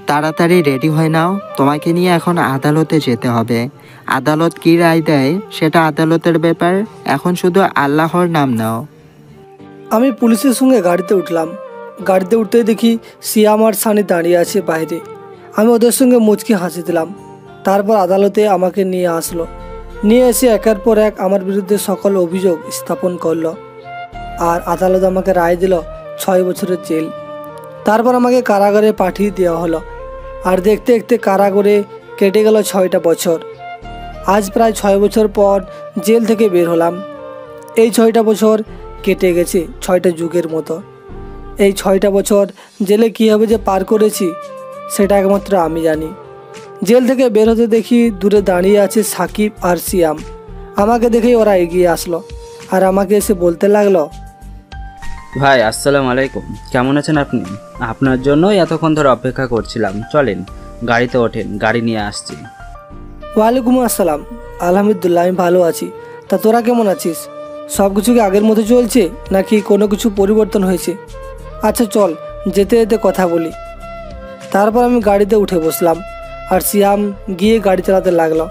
তাড়াতাড়ি রেডি হয়ে নাও, তোমাকে নিয়ে এখন আদালতে যেতে হবে। আদালত কি রায় দেয় সেটা আদালতের ব্যাপার, এখন শুধু আল্লাহর নাম নাও। আমি পুলিশের সঙ্গে গাড়িতে উঠলাম। গাড়িতে উঠতে দেখি সিয়াম আর সানি দাঁড়িয়ে আছে বাইরে। আমি ওদের সঙ্গে মুচকি হাসি দিলাম। তারপর আদালতে আমাকে নিয়ে আসলো। নিয়ে এসে একের পর এক আমার বিরুদ্ধে সকল অভিযোগ স্থাপন করলো। আর আদালত আমাকে রায় দিল 6 বছরের জেল। তারপর আমাকে কারাগারে পাঠিয়ে দেওয়া হলো। আর দেখতে দেখতে কারাগারে কেটে গেল 6টা বছর। আজ প্রায় 6 বছর পর জেল থেকে বের হলাম। এই 6টা বছর কেটে গেছে 6টা যুগের মতো। এই 6টা বছর জেলে কীভাবে যে পার করেছি সেটা একমাত্র আমি জানি। জেল থেকে বের হতে দেখি দূরে দাঁড়িয়ে আছে সাকিব আর সিয়াম। আমাকে দেখেই ওরা এগিয়ে আসলো আর আমাকে এসে বলতে লাগলো, ভাই আসসালামু আলাইকুম, কেমন আছেন আপনি? আপনার জন্যই এতক্ষণ ধরে অপেক্ষা করছিলাম, চলেন গাড়িতে ওঠেন, গাড়ি নিয়ে আসছি। ওয়ালাইকুম আসসালাম। আলহামদুলিল্লাহ, আমি ভালো আছি। তা তোরা কেমন আছিস? সব কিছু কি আগের মতো চলছে নাকি কোনো কিছু পরিবর্তন হয়েছে? আচ্ছা চল যেতে যেতে কথা বলি। তারপর আমি গাড়িতে উঠে বসলাম আর সিয়াম গিয়ে গাড়ি চালাতে লাগলো।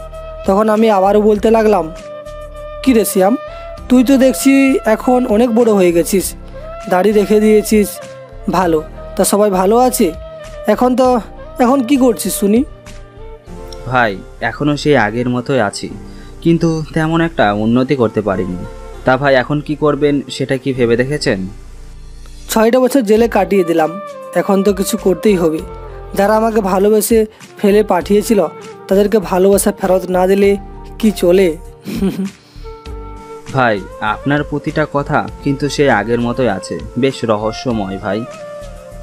তখন আমি আবারও বলতে লাগলাম, কী রে সিয়াম, তুই তো দেখছি এখন অনেক বড় হয়ে গেছিস, দাড়ি রেখে দিয়েছিস। ভালো, তা সবাই ভালো আছে? এখন কি করছিস শুনি? ভাই এখনও সেই আগের মতোই আছি, কিন্তু তেমন একটা উন্নতি করতে পারিনি। তা ভাই এখন কি করবেন সেটা কি ভেবে দেখেছেন? 6টা বছর জেলে কাটিয়ে দিলাম, এখন তো কিছু করতেই হবে। যারা আমাকে ভালোবেসে ফেলে পাঠিয়েছিল তাদেরকে ভালোবাসা ফেরত না দিলে কি চলে? ভাই আপনার প্রতিটা কথা কিন্তু সেই আগের মতোই আছে, বেশ রহস্যময় ভাই।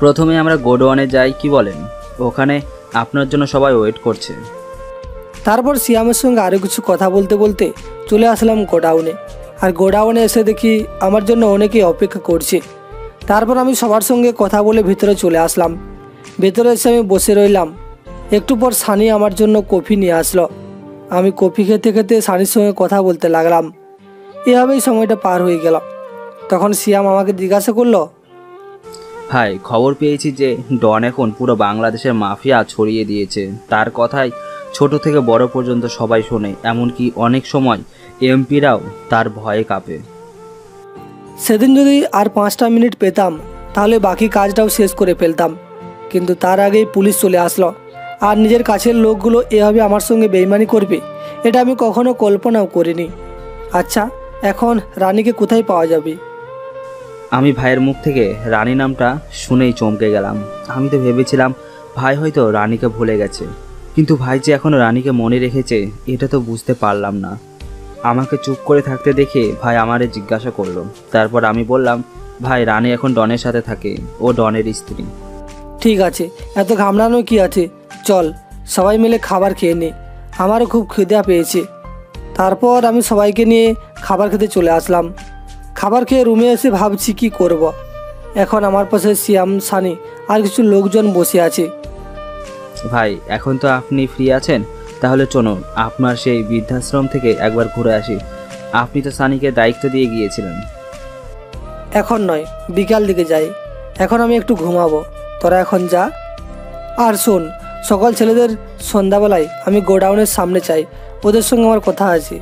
প্রথমে আমরা গোডওয়ানে যাই, কি বলেন? ওখানে আপনার জন্য সবাই ওয়েট করছে। তারপর সিয়ামের সঙ্গে আরও কিছু কথা বলতে বলতে চলে আসলাম গোডাউনে। আর গোডাউনে এসে দেখি আমার জন্য অনেকেই অপেক্ষা করছে। তারপর আমি সবার সঙ্গে কথা বলে ভিতরে চলে আসলাম। ভেতরে এসে আমি বসে রইলাম। একটু পর সানি আমার জন্য কফি নিয়ে আসলো। আমি কফি খেতে খেতে সানির সঙ্গে কথা বলতে লাগলাম। এভাবেই সময়টা পার হয়ে গেল। তখন সিয়াম আমাকে জিজ্ঞাসা করলো, ভাই খবর পেয়েছি যে ডন এখন পুরো বাংলাদেশের মাফিয়া ছড়িয়ে দিয়েছে। তার কথাই ছোট থেকে বড় পর্যন্ত সবাই শোনে, এমনকি অনেক সময় এমপিরাও তার ভয়ে কাঁপে। সেদিন যদি আর 5টা মিনিট পেতাম তাহলে বাকি কাজটাও শেষ করে ফেলতাম, কিন্তু তার আগেই পুলিশ চলে আসলো। আর নিজের কাছের লোকগুলো এভাবে আমার সঙ্গে বেইমানি করবে এটা আমি কখনো কল্পনাও করিনি। আচ্ছা, এখন রানীকে কোথায় পাওয়া যাবে? আমি ভাইয়ের মুখ থেকে রানী নামটা শুনেই চমকে গেলাম। আমি তো ভেবেছিলাম ভাই হয়তো রানীকে ভুলে গেছে, কিন্তু ভাই যে এখনও রানীকে মনে রেখেছে এটা তো বুঝতে পারলাম না। আমাকে চুপ করে থাকতে দেখে ভাই আমারে জিজ্ঞাসা করলো। তারপর আমি বললাম, ভাই রানী এখন ডনের সাথে থাকে, ও ডনের স্ত্রী। ঠিক আছে, এত ঘামড়ানো কি আছে, চল সবাই মিলে খাবার খেয়ে নে, আমারও খুব খিদে পেয়েছে। তারপর আমি সবাইকে নিয়ে খাবার খেতে চলে আসলাম। খাবার খেয়ে রুমে এসে ভাবছি কি করব। এখন আমার পাশে সিয়াম, সানি আর কিছু লোকজন বসে আছে। ভাই এখন তো আপনি ফ্রি আছেন, তাহলে চলুন আপনার সেই বৃদ্ধাশ্রম থেকে একবার ঘুরে আসি। আপনি তো সানিকে দায়িত্ব দিয়ে গিয়েছিলেন। এখন নয়, বিকাল দিকে যাই, এখন আমি একটু ঘুমাবো, তোরা এখন যা। আর শোন, সকল ছেলেদের সন্ধ্যাবেলায় আমি গোডাউনের সামনে চাই, ওদের সঙ্গে আমার কথা আছে।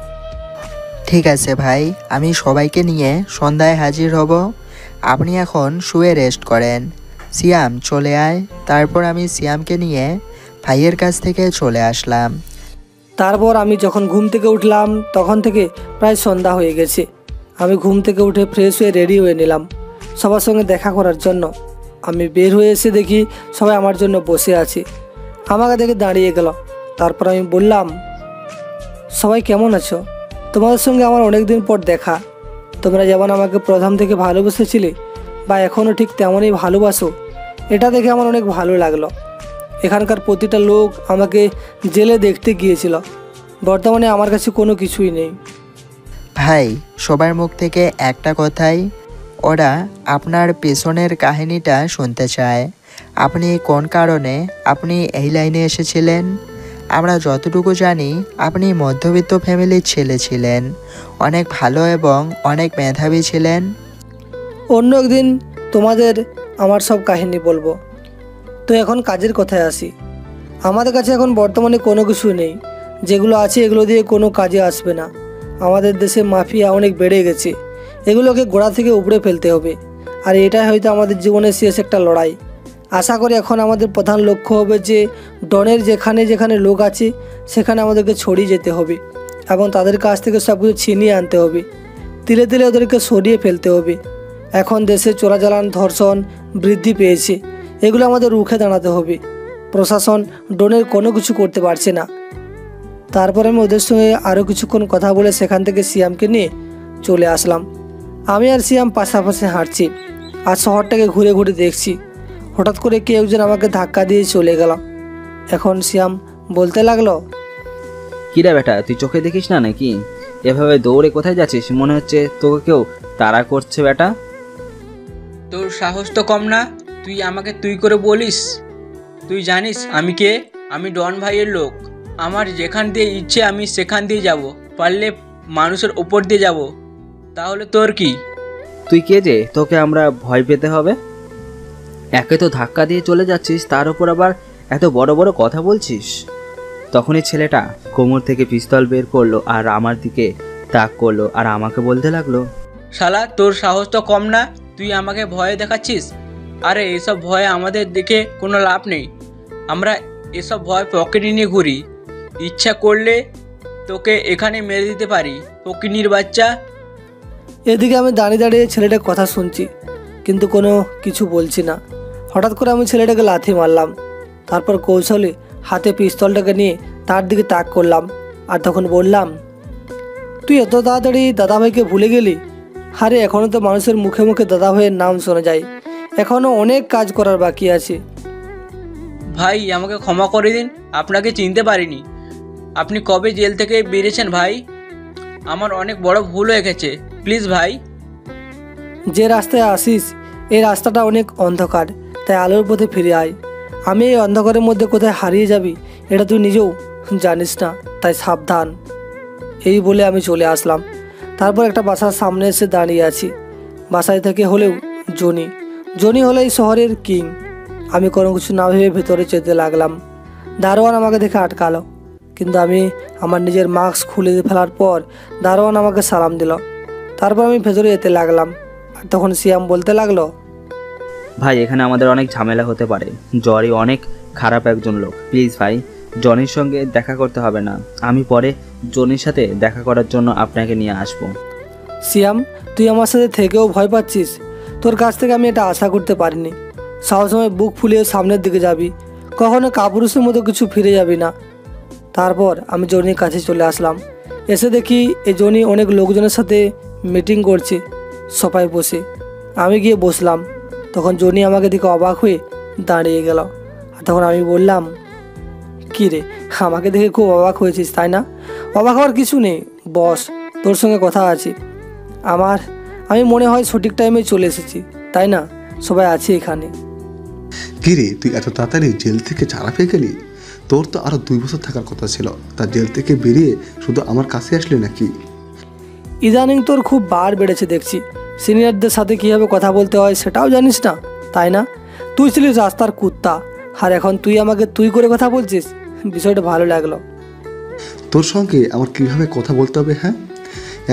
ঠিক আছে ভাই, আমি সবাইকে নিয়ে সন্ধ্যায় হাজির হব। আপনি এখন শুয়ে রেস্ট করেন। সিয়াম চলে আয়। তারপর আমি সিয়ামকে নিয়ে ভাইয়ের কাছ থেকে চলে আসলাম। তারপর আমি যখন ঘুম থেকে উঠলাম তখন থেকে প্রায় সন্ধ্যা হয়ে গেছে। আমি ঘুম থেকে উঠে ফ্রেশ হয়ে রেডি হয়ে নিলাম সবার সঙ্গে দেখা করার জন্য। আমি বের হয়ে এসে দেখি সবাই আমার জন্য বসে আছে। আমাকে দেখে দাঁড়িয়ে গেল। তারপর আমি বললাম, সবাই কেমন আছো? তোমাদের সঙ্গে আমার অনেক দিন পর দেখা। তোমরা যেমন আমাকে প্রথম থেকে ভালোবেসেছিলে বা এখনও ঠিক তেমনই ভালোবাসো, এটা দেখে আমার অনেক ভালো লাগলো। এখানকার প্রতিটা লোক আমাকে জেলে দেখতে গিয়েছিল। বর্তমানে আমার কাছে কোনো কিছুই নেই। ভাই সবার মুখ থেকে একটা কথাই, ওরা আপনার পেছনের কাহিনীটা শুনতে চায়। আপনি কোন কারণে আপনি এই লাইনে এসেছিলেন। আমরা যতটুকু জানি আপনি মধ্যবিত্ত ফ্যামিলির ছেলে ছিলেন, অনেক ভালো এবং অনেক মেধাবী ছিলেন। অন্য একদিন তোমাদের আমার সব কাহিনী বলবো। তো তো এখন কাজের কথায় আসি। আমাদের কাছে এখন বর্তমানে কোনো কিছু নেই, যেগুলো আছে এগুলো দিয়ে কোনো কাজে আসবে না। আমাদের দেশে মাফিয়া অনেক বেড়ে গেছে, এগুলোকে গোড়া থেকে উপড়ে ফেলতে হবে। আর এটাই হয়তো আমাদের জীবনের শেষ একটা লড়াই। আশা করি এখন আমাদের প্রধান লক্ষ্য হবে যে ডনের যেখানে যেখানে লোক আছে সেখানে আমাদেরকে ছড়িয়ে যেতে হবে এবং তাদের কাছ থেকে সব কিছু ছিনিয়ে আনতে হবে। তিলে তিলে ওদেরকে সরিয়ে ফেলতে হবে। এখন দেশে চোরাচালান ধর্ষণ বৃদ্ধি পেয়েছে, এগুলো আমাদের রুখে দাঁড়াতে হবে। প্রশাসন ডনের কোনো কিছু করতে পারছে না। তারপর আমি ওদের সঙ্গে আরও কিছুক্ষণ কথা বলে সেখান থেকে সিয়ামকে নিয়ে চলে আসলাম। আমি আর সিয়াম পাশাপাশি হাঁটছি আর শহরটাকে ঘুরে ঘুরে দেখছি। হঠাৎ করে কেউ যেন আমাকে ধাক্কা দিয়ে চলে গেল। এখন সিয়াম বলতে লাগলো, কিরে বেটা, তুই চোখে দেখিস না নাকি? এভাবে দৌড়ে কোথায় যাচ্ছিস? মনে হচ্ছে তোকে কেউ তাড়া করছে বেটা। তোর সাহস তো কম না, তুই আমাকে তুই করে বলিস? তুই জানিস আমি কে? আমি ডন ভাইয়ের লোক। আমার যেখান দিয়ে ইচ্ছে আমি সেখান দিয়ে যাব, পারলে মানুষের ওপর দিয়ে যাব। তাহলে তোর কি? তুই কে যে তোকে আমরা ভয় পেতে হবে? একে তো ধাক্কা দিয়ে চলে যাচ্ছিস, তার উপর আবার এত বড় বড় কথা বলছিস। তখনই ছেলেটা কোমর থেকে পিস্তল বের করলো আর আমার দিকে তাক করলো আর আমাকে বলতে লাগলো, শালা তোর সাহস তো কম না, তুই আমাকে ভয় দেখাচ্ছিস? আরে এসব ভয়ে আমাদের দেখে কোনো লাভ নেই। আমরা এসব ভয় পকেটে নিয়ে ঘুরি। ইচ্ছা করলে তোকে এখানে মেরে দিতে পারি, ফকিনীর বাচ্চা। এদিকে আমি দাঁড়িয়ে দাঁড়িয়ে ছেলেটার কথা শুনছি, কিন্তু কোনো কিছু বলছি না। হঠাৎ করে আমি ছেলেটাকে লাথি মারলাম। তারপর কৌশলে হাতে পিস্তলটাকে নিয়ে তার দিকে তাক করলাম আর তখন বললাম, তুই এত তাড়াতাড়ি দাদাভাইকে ভুলে গেলি? আরে এখনও তো মানুষের মুখে মুখে দাদাভাইয়ের নাম শোনা যায়, এখনও অনেক কাজ করার বাকি আছে। ভাই আমাকে ক্ষমা করে দিন, আপনাকে চিনতে পারিনি। আপনি কবে জেল থেকে বেরিয়েছেন ভাই? আমার অনেক বড় ভুল হয়ে গেছে, প্লিজ ভাই। যে রাস্তায় আসিস এই রাস্তাটা অনেক অন্ধকার, তাই আলোর পথে ফিরে আয়। আমি এই অন্ধকারের মধ্যে কোথায় হারিয়ে যাবি এটা তুই নিজেও জানিস না, তাই সাবধান। এই বলে আমি চলে আসলাম। তারপর একটা বাসার সামনে এসে দাঁড়িয়ে আছি। বাসায় থেকে হলেও জনি হলো এই শহরের কিং। আমি কোনো কিছু না ভেবে ভেতরে যেতে লাগলাম। দারোয়ান আমাকে দেখে আটকালো, কিন্তু আমি আমার নিজের মাস্ক খুলে ফেলার পর দারোয়ান আমাকে সালাম দিল। তারপর আমি ভেতরে যেতে লাগলাম। আর তখন সিয়াম বলতে লাগলো, ভাই এখানে আমাদের অনেক ঝামেলা হতে পারে। জরি অনেক খারাপ একজন লোক, প্লিজ ভাই জনির সঙ্গে দেখা করতে হবে না। আমি পরে জনির সাথে দেখা করার জন্য আপনাকে নিয়ে আসবো। সিয়াম তুই আমার সাথে থেকেও ভয় পাচ্ছিস? তোর কাছ থেকে আমি এটা আশা করতে পারিনি। সবসময় বুক ফুলিয়ে সামনের দিকে যাবি, কখনো কাপুরুষের মতো কিছু ফিরে যাবি না। তারপর আমি জনির কাছে চলে আসলাম। এসে দেখি এই জনি অনেক লোকজনের সাথে মিটিং করছে সবাই বসে। আমি গিয়ে বসলাম। তখন জনি আমাকে দেখে অবাক হয়ে দাঁড়িয়ে গেল। আর তখন আমি বললাম, কী রে, আমাকে দেখে খুব অবাক হয়েছিস তাই না? অবাক হওয়ার কিছু নেই বস, তোর সঙ্গে কথা আছে। আমি মনে হয় সঠিক টাইমে চলে এসেছি, তাই না? সবাই আছে এখানে। কি রে, তুই এত তাড়াতাড়ি জেল থেকে ছাড়া পেয়ে গেলি? তোর তো আরো 2 বছর থাকার কথা ছিল, তা জেল থেকে বেরিয়ে শুধু আমার কাছে আসলি নাকি? ইদানিং তোর খুব বার বেড়েছে দেখছি। সিনিয়রদের সাথে কীভাবে কথা বলতে হয় সেটাও জানিস না, তাই না? তুই ছিলিস রাস্তার কুত্তা, আর এখন তুই আমাকে তুই করে কথা বলছিস। বিষয়টা ভালো লাগলো। তোর সঙ্গে আমার কিভাবে কথা বলতে হবে? হ্যাঁ,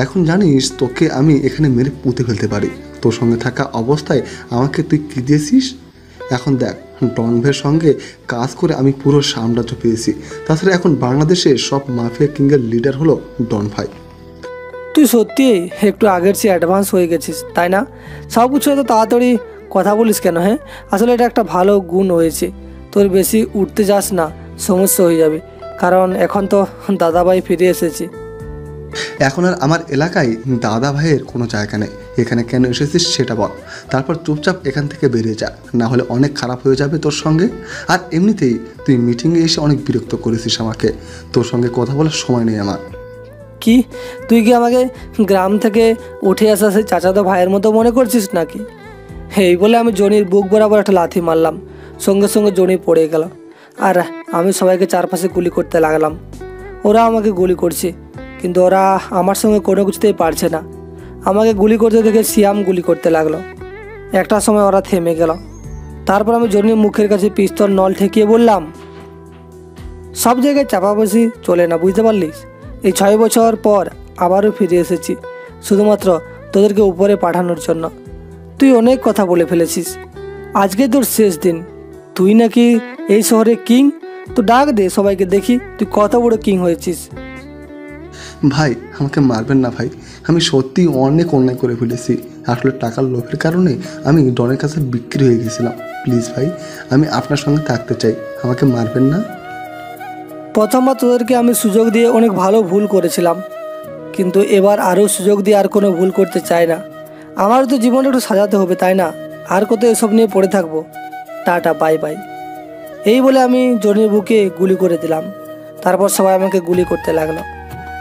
এখন জানিস তোকে আমি এখানে মেরে পুঁতে ফেলতে পারি। তোর সঙ্গে থাকা অবস্থায় আমাকে তুই কী দিয়েছিস? এখন দেখ, ডন ভাইয়ের সঙ্গে কাজ করে আমি পুরো সাম্রাজ্য পেয়েছি। তাছাড়া এখন বাংলাদেশে সব মাফিয়া কিংয়ের লিডার হলো ডন ভাই। তুই সত্যি একটু আগের চেয়ে অ্যাডভান্স হয়ে গেছিস, তাই না? সব কিছু এত তাড়াতাড়ি কথা বলিস কেন? হ্যাঁ, আসলে এটা একটা ভালো গুণ হয়েছে। তোর বেশি উঠতে যাস না, সমস্যা হয়ে যাবে। কারণ এখন তো দাদাভাই ফিরে এসেছে। এখন আর আমার এলাকায় দাদা ভাইয়ের কোনো জায়গা নেই। এখানে কেন এসেছিস সেটা বল, তারপর চুপচাপ এখান থেকে বেরিয়ে যা, না হলে অনেক খারাপ হয়ে যাবে তোর সঙ্গে। আর এমনিতেই তুই মিটিংয়ে এসে অনেক বিরক্ত করেছিস আমাকে। তোর সঙ্গে কথা বলার সময় নেই আমার। কি তুই কি আমাকে গ্রাম থেকে উঠে আসা সেই চাচাতো ভাইয়ের মতো মনে করছিস নাকি? এই বলে আমি জনির বুক বরাবর একটা লাথি মারলাম। সঙ্গে সঙ্গে জনি পড়ে গেল আর আমি সবাইকে চারপাশে গুলি করতে লাগলাম। ওরা আমাকে গুলি করছে, কিন্তু ওরা আমার সঙ্গে কোনো কিছুতেই পারছে না। আমাকে গুলি করতে দেখে সিয়াম গুলি করতে লাগলো। একটা সময় ওরা থেমে গেল। তারপর আমি জনির মুখের কাছে পিস্তল নল ঠেকিয়ে বললাম, সব জায়গায় চাপাবাসি চলে না, বুঝতে পারলিস? এই 6 বছর পর আবারও ফিরে এসেছি শুধুমাত্র তোদেরকে উপরে পাঠানোর জন্য। তুই অনেক কথা বলে ফেলেছিস, আজকে তোর শেষ দিন। তুই নাকি এই শহরে কিং, তো ডাক দে সবাইকে, দেখি তুই কত বড় কিং হয়েছিস। ভাই আমাকে মারবেন না ভাই, আমি সত্যি অনেক অন্যায় করে ফেলেছি। আসলে টাকার লোভের কারণে আমি ডনের কাছে বিক্রি হয়ে গেছিলাম। প্লিজ ভাই, আমি আপনার সঙ্গে থাকতে চাই, আমাকে মারবেন না। প্রথমবার তোদেরকে আমি সুযোগ দিয়ে অনেক ভালো ভুল করেছিলাম, কিন্তু এবার আরও সুযোগ দিয়ে আর কোনো ভুল করতে চাই না। আমারও তো জীবনটা একটু সাজাতে হবে, তাই না? আর কত এসব নিয়ে পড়ে থাকবো। Tata, bye bye. এই বলে আমি জনির বুকে গুলি করে দিলাম। তারপর সবাই আমাকে গুলি করতে লাগলো,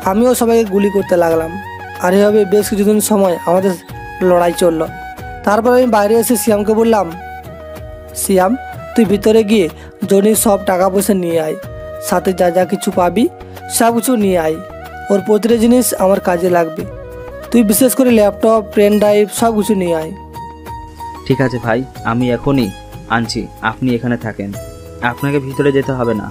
আমিও সবাইকে গুলি করতে লাগলাম। আর এভাবে বেশ কিছুদিন সময় আমাদের লড়াই চললো। তারপর আমি বাইরে এসে সিয়ামকে বললাম, সিয়াম তুই ভিতরে গিয়ে জনির সব টাকা পয়সা নিয়ে আয়, সাথে যা যা কিছু পাবি সব কিছু নিয়ে আয়। ওর প্রতিটা জিনিস আমার কাজে লাগবে। তুই বিশেষ করে ল্যাপটপ, পেন ড্রাইভ সব কিছু নিয়ে আয়। ঠিক আছে ভাই, আমি এখনই আনছি, আপনি এখানে থাকেন, আপনাকে ভিতরে যেতে হবে না।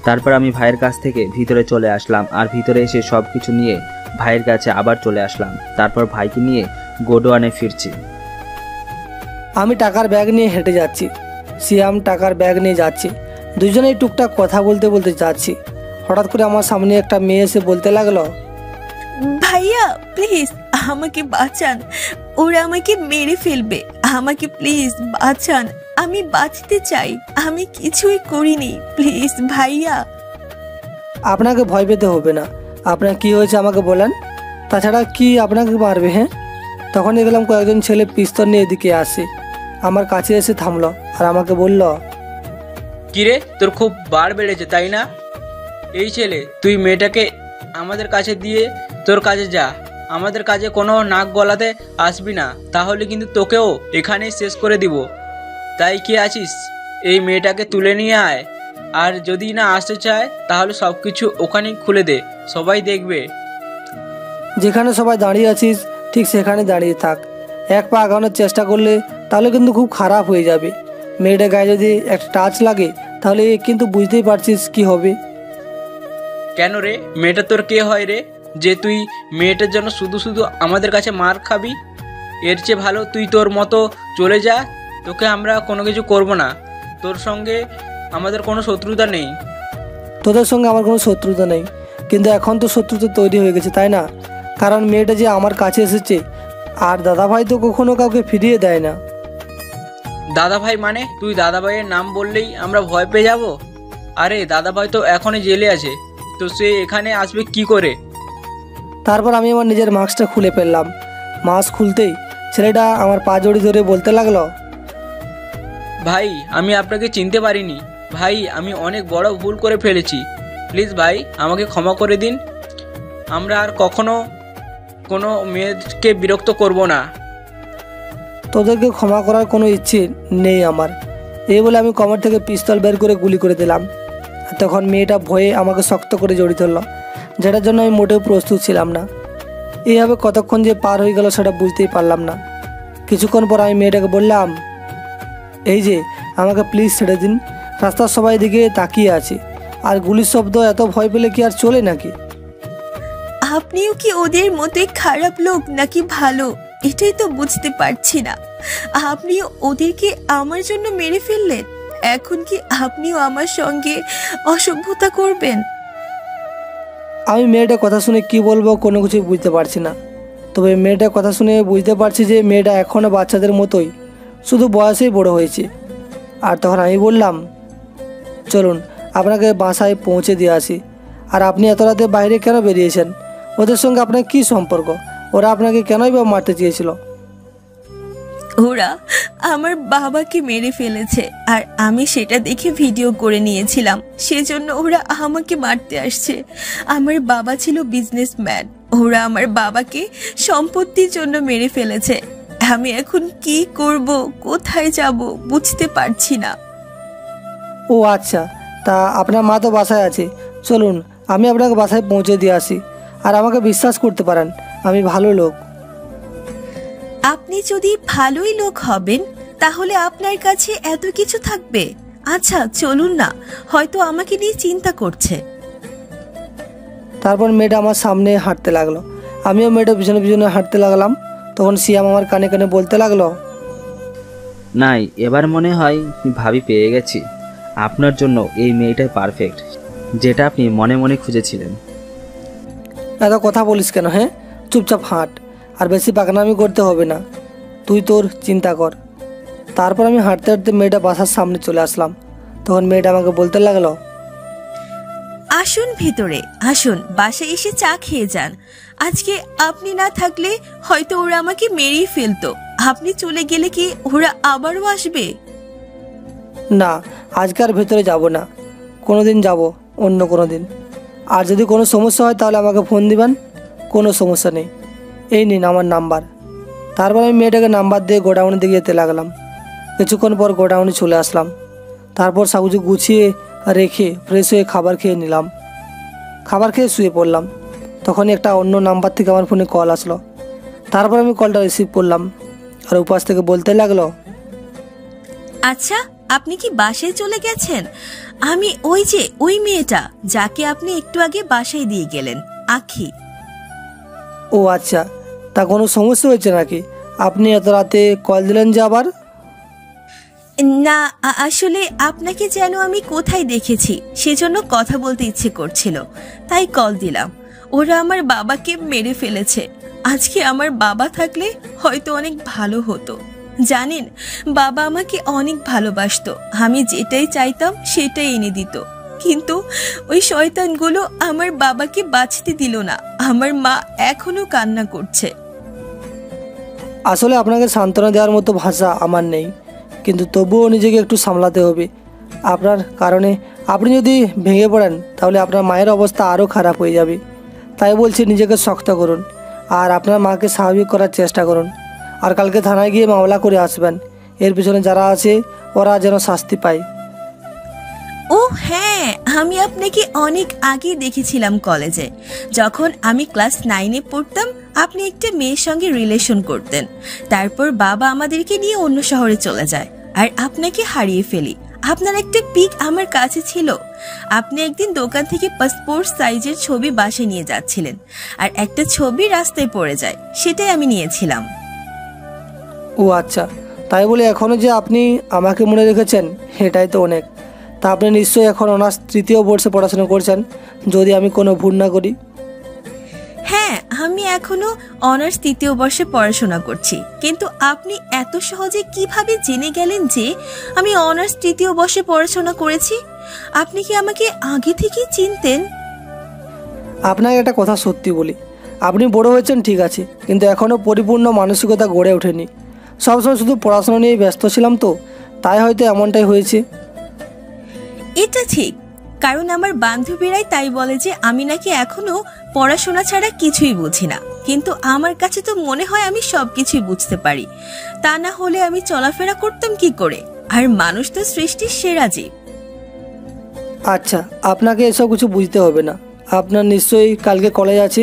তারপর আমি ভাইয়ের কাছ থেকে ভিতরে চলে আসলাম, আর ভিতরে এসে সব কিছু নিয়ে ভাইয়ের কাছে আবার চলে আসলাম। তারপর ভাইকে নিয়ে গোডওয়ানে ফিরছি। আমি টাকার ব্যাগ নিয়ে হেঁটে যাচ্ছি, সিয়াম টাকার ব্যাগ নিয়ে যাচ্ছে। দুজনেই টুকটাক কথা বলতে বলতে যাচ্ছি। হঠাৎ করে আমার সামনে একটা মেয়ে এসে বলতে লাগলো, ভাইয়া প্লিজ আমাকে বাঁচান, ওরা আমাকে মেরে ফেলবে, আমাকে প্লিজ বাঁচান, আমি বাঁচতে চাই, আমি কিছুই করিনি, প্লিজ ভাইয়া। আপনাকে ভয় পেতে হবে না, আপনার কি হয়েছে আমাকে বলেন, তাছাড়া কি আপনাকে মারবে? হ্যাঁ, তখন দেখলাম কয়েকজন ছেলে পিস্তল নিয়ে এদিকে আসে, আমার কাছে এসে থামলো আর আমাকে বলল, কিরে তোর খুব বাড় বেড়েছে তাই না? এই ছেলে, তুই মেয়েটাকে আমাদের কাছে দিয়ে তোর কাজে যা, আমাদের কাজে কোনো নাক গলাতে আসবি না, তাহলে কিন্তু তোকেও এখানেই শেষ করে দিব। তাই কি আছিস, এই মেয়েটাকে তুলে নিয়ে আয়, আর যদি না আসতে চায় তাহলে সব কিছু ওখানেই খুলে দে, সবাই দেখবে। যেখানে সবাই দাঁড়িয়ে আছিস ঠিক সেখানে দাঁড়িয়ে থাক, এক পা আগানোর চেষ্টা করলে তাহলে কিন্তু খুব খারাপ হয়ে যাবে। মেয়েটার গায়ে যদি একটা টাচ লাগে তাহলে কিন্তু বুঝতেই পারছিস কি হবে। কেন রে, মেয়েটা তোর কে হয় রে, যে তুই মেয়েটার জন্য শুধু শুধু আমাদের কাছে মার খাবি? এর চেয়ে ভালো তুই তোর মতো চলে যা, তোকে আমরা কোনো কিছু করব না, তোর সঙ্গে আমাদের কোনো শত্রুতা নেই। তোদের সঙ্গে আমার কোনো শত্রুতা নেই, কিন্তু এখন তো শত্রুতা তৈরি হয়ে গেছে, তাই না? কারণ মেয়েটা যে আমার কাছে এসেছে, আর দাদাভাই তো কখনো কাউকে ফিরিয়ে দেয় না। দাদাভাই মানে? তুই দাদাভাইয়ের নাম বললেই আমরা ভয় পেয়ে যাব? আরে দাদাভাই তো এখনই জেলে আছে, তো সে এখানে আসবে কি করে? তারপর আমি আমার নিজের মাস্কটা খুলে ফেললাম। মাস্ক খুলতেই ছেলেটা আমার পা জড়ি ধরে বলতে লাগলো, ভাই আমি আপনাকে চিনতে পারিনি, ভাই আমি অনেক বড় ভুল করে ফেলেছি, প্লিজ ভাই আমাকে ক্ষমা করে দিন, আমরা আর কখনো কোনো মেয়েকে বিরক্ত করব না। তোদেরকে ক্ষমা করার কোনো ইচ্ছে নেই আমার। এই বলে আমি কমর থেকে পিস্তল বের করে গুলি করে দিলাম। তখন মেয়েটা ভয়ে আমাকে শক্ত করে জড়িয়ে ধরল, যেটার জন্য আমি মোটেও প্রস্তুত ছিলাম না। এইভাবে কতক্ষণ যে পার হয়ে গেল সেটা বুঝতেই পারলাম না। কিছুক্ষণ পর আমি মেয়েটাকে বললাম, এই যে আমাকে প্লিজ ছেড়ে দিন, রাস্তার সবাই দিকে তাকিয়ে আছে, আর গুলির শব্দ এত ভয় পেলে কি আর চলে নাকি? আপনিও কি ওদের মতোই খারাপ লোক নাকি ভালো, এটাই তো বুঝতে পারছি না। আপনিও ওদেরকে আমার জন্য মেরে ফেললেন, এখন কি আপনিও আমার সঙ্গে অসভ্যতা করবেন? আমি মেয়েটার কথা শুনে কি বলবো কোনো কিছু বুঝতে পারছি না। তবে মেয়েটার কথা শুনে বুঝতে পারছি যে মেয়েটা এখনও বাচ্চাদের মতোই, শুধু বয়সেই বড় হয়েছে। আর তখন আমি বললাম, চলুন আপনাকে বাসায় পৌঁছে দিয়ে আসি। আর আপনি এত রাতে বাইরে কেন বেরিয়েছেন? ওদের সঙ্গে আপনার কী সম্পর্ক? ওরা আপনাকে কেনই বা মারতে চেয়েছিল? ওরা আমার বাবাকে মেরে ফেলেছে, আর আমি সেটা দেখে ভিডিও করে নিয়েছিলাম, সেজন্য ওরা আমাকে মারতে আসছে। আমার বাবা ছিল বিজনেসম্যান, ওরা আমার বাবাকে সম্পত্তির জন্য মেরে ফেলেছে। আমি এখন কি করব, কোথায় যাব বুঝতে পারছি না। ও আচ্ছা, তা আপনার মা তো বাসায় আছে, চলুন আমি আপনাকে বাসায় পৌঁছে দিয়ে আসি। আর আমাকে বিশ্বাস করতে পারেন, আমি ভালো লোক। আপনি যদি ভালোই লোক হবেন তাহলে আপনার কাছে এত কিছু থাকবে? আচ্ছা চলুন না, হয়তো আমাকে নিয়ে চিন্তা করছে। তারপর মেয়েটা আমার সামনে হাঁটতে লাগলো, আমিও মেয়েটা পিছনে পিছনে হাঁটতে লাগলাম। তখন সিয়াম আমার কানে কানে বলতে লাগলো, নাই, এবার মনে হয় ভাবি পেয়ে গেছি। আপনার জন্য এই মেয়েটাই পারফেক্ট, যেটা আপনি মনে মনে খুঁজেছিলেন। এত কথা বলিস কেন? হ্যাঁ, চুপচাপ হাঁট, আর বেশি পাকনামি করতে হবে না, তুই তোর চিন্তা কর। তারপর আমি হাঁটতে হাঁটতে মেয়েটা বাসার সামনে চলে আসলাম। তখন মেয়েটা আমাকে বলতে লাগলো, আসুন ভেতরে আসুন, বাসায় এসে চা খেয়ে যান। আজকে আপনি না থাকলে হয়তো ওরা আমাকে মেরেই ফেলতো। আপনি চলে গেলে কি ওরা আবারও আসবে? না, আজকে আর ভেতরে যাব না, কোনো দিন যাব, অন্য কোনো দিন। আর যদি কোনো সমস্যা হয় তাহলে আমাকে ফোন দিবেন, কোনো সমস্যা নেই, এই নিন আমার নাম্বার। তারপর আমি মেয়েটাকে নাম্বার দিয়ে গোডাউনের দিকে যেতে লাগলাম। কিছুক্ষণ পর গোডাউনে চলে আসলাম। তারপর সবকিছু গুছিয়ে রেখে ফ্রেশ হয়ে খাবার খেয়ে নিলাম। খাবার খেয়ে শুয়ে পড়লাম। তখনই একটা অন্য নাম্বার থেকে আমার ফোনে কল আসলো। তারপর আমি কলটা রিসিভ করলাম, আর উপাস থেকে বলতে লাগলো, আচ্ছা, আপনি কি বাসায় চলে গেছেন? আমি ওই মেয়েটা যাকে আপনি একটু আগে বাসায় দিয়ে গেলেন, আখি। ও আচ্ছা, তা কোনো সমস্যা হয়েছে নাকি? আপনি এত রাতে কল দিলেন যে আবার? না, আসলে আপনাকে যেন আমি কোথায় দেখেছি, সেজন্য কথা বলতে ইচ্ছে করছিল, তাই কল দিলাম। ওরা আমার বাবাকে মেরে ফেলেছে। আজকে আমার বাবা থাকলে হয়তো অনেক ভালো হতো। জানেন, বাবা আমাকে অনেক ভালোবাসতো, আমি যেটাই চাইতাম সেটাই এনে দিত। কিন্তু ওই শয়তানগুলো আমার বাবাকে বাঁচতে দিল না। আমার মা এখনো কান্না করছে। আসলে আপনাকে সান্ত্বনা দেওয়ার মতো ভাষা আমার নেই, কিন্তু তবুও নিজেকে একটু সামলাতে হবে। আপনার কারণে আপনি যদি ভেঙে পড়েন তাহলে আপনার মায়ের অবস্থা আরও খারাপ হয়ে যাবে। তাই বলছি, নিজেকে শক্ত করুন আর আপনার মাকে স্বাভাবিক করার চেষ্টা করুন। আর কালকে থানায় গিয়ে মামলা করে আসবেন। এর পিছনে যারা আছে ওরা যেন শাস্তি পায়। ও হ্যাঁ, আমি আপনাকে অনেক আগে দেখেছিলাম কলেজে। যখন আমি ক্লাস 9-এ পড়তাম, আপনি একটা মেয়ের সঙ্গে রিলেশন করতেন। তারপর বাবা আমাদেরকে নিয়ে অন্য শহরে চলে যায় আর আপনাকে হারিয়ে ফেলি। আপনার একটা পিক আমার কাছে ছিল। আপনি একদিন দোকান থেকে পাসপোর্ট সাইজের ছবি বাসায় নিয়ে যাচ্ছিলেন, আর একটা ছবি রাস্তায় পড়ে যায়, সেটাই আমি নিয়েছিলাম। ও আচ্ছা, তাই বলে এখনও যে আপনি আমাকে মনে রেখেছেন, এটাই তো অনেক। তা আপনি নিশ্চয়ই এখন অনার্স 3য় বর্ষে পড়াশোনা করছেন, যদি আমি কোনো ভুল না করি। হ্যাঁ, আমি এখনো অনার্স 3য় বর্ষে পড়াশোনা করছি। কিন্তু আপনি এত সহজে কিভাবে জেনে গেলেন যে আমি অনার্স 3য় বর্ষে পড়াশোনা করেছি? আপনি কি আমাকে আগে থেকেই চিনতেন? আপনাকে একটা কথা সত্যি বলি, আপনি বড় হয়েছেন ঠিক আছে, কিন্তু এখনও পরিপূর্ণ মানসিকতা গড়ে ওঠেনি। সবসময় শুধু পড়াশোনা নিয়ে ব্যস্ত ছিলাম তো, তাই হয়তো এমনটাই হয়েছে। এটা ঠিক, কারণ আমার বান্ধবীরাই তাই বলে যে আমি নাকি এখনো পড়াশোনা ছাড়া কিছুই বুঝি না। কিন্তু আমার কাছে তো মনে হয় আমি সবকিছুই বুঝতে পারি। তা না হলে আমি চলাফেরা করতাম কি করে? আর মানুষ তো সৃষ্টির সেরা জীব। আচ্ছা, আপনাকে এসব কিছু বুঝতে হবে না। আপনার নিশ্চয়ই কালকে কলেজ আছে,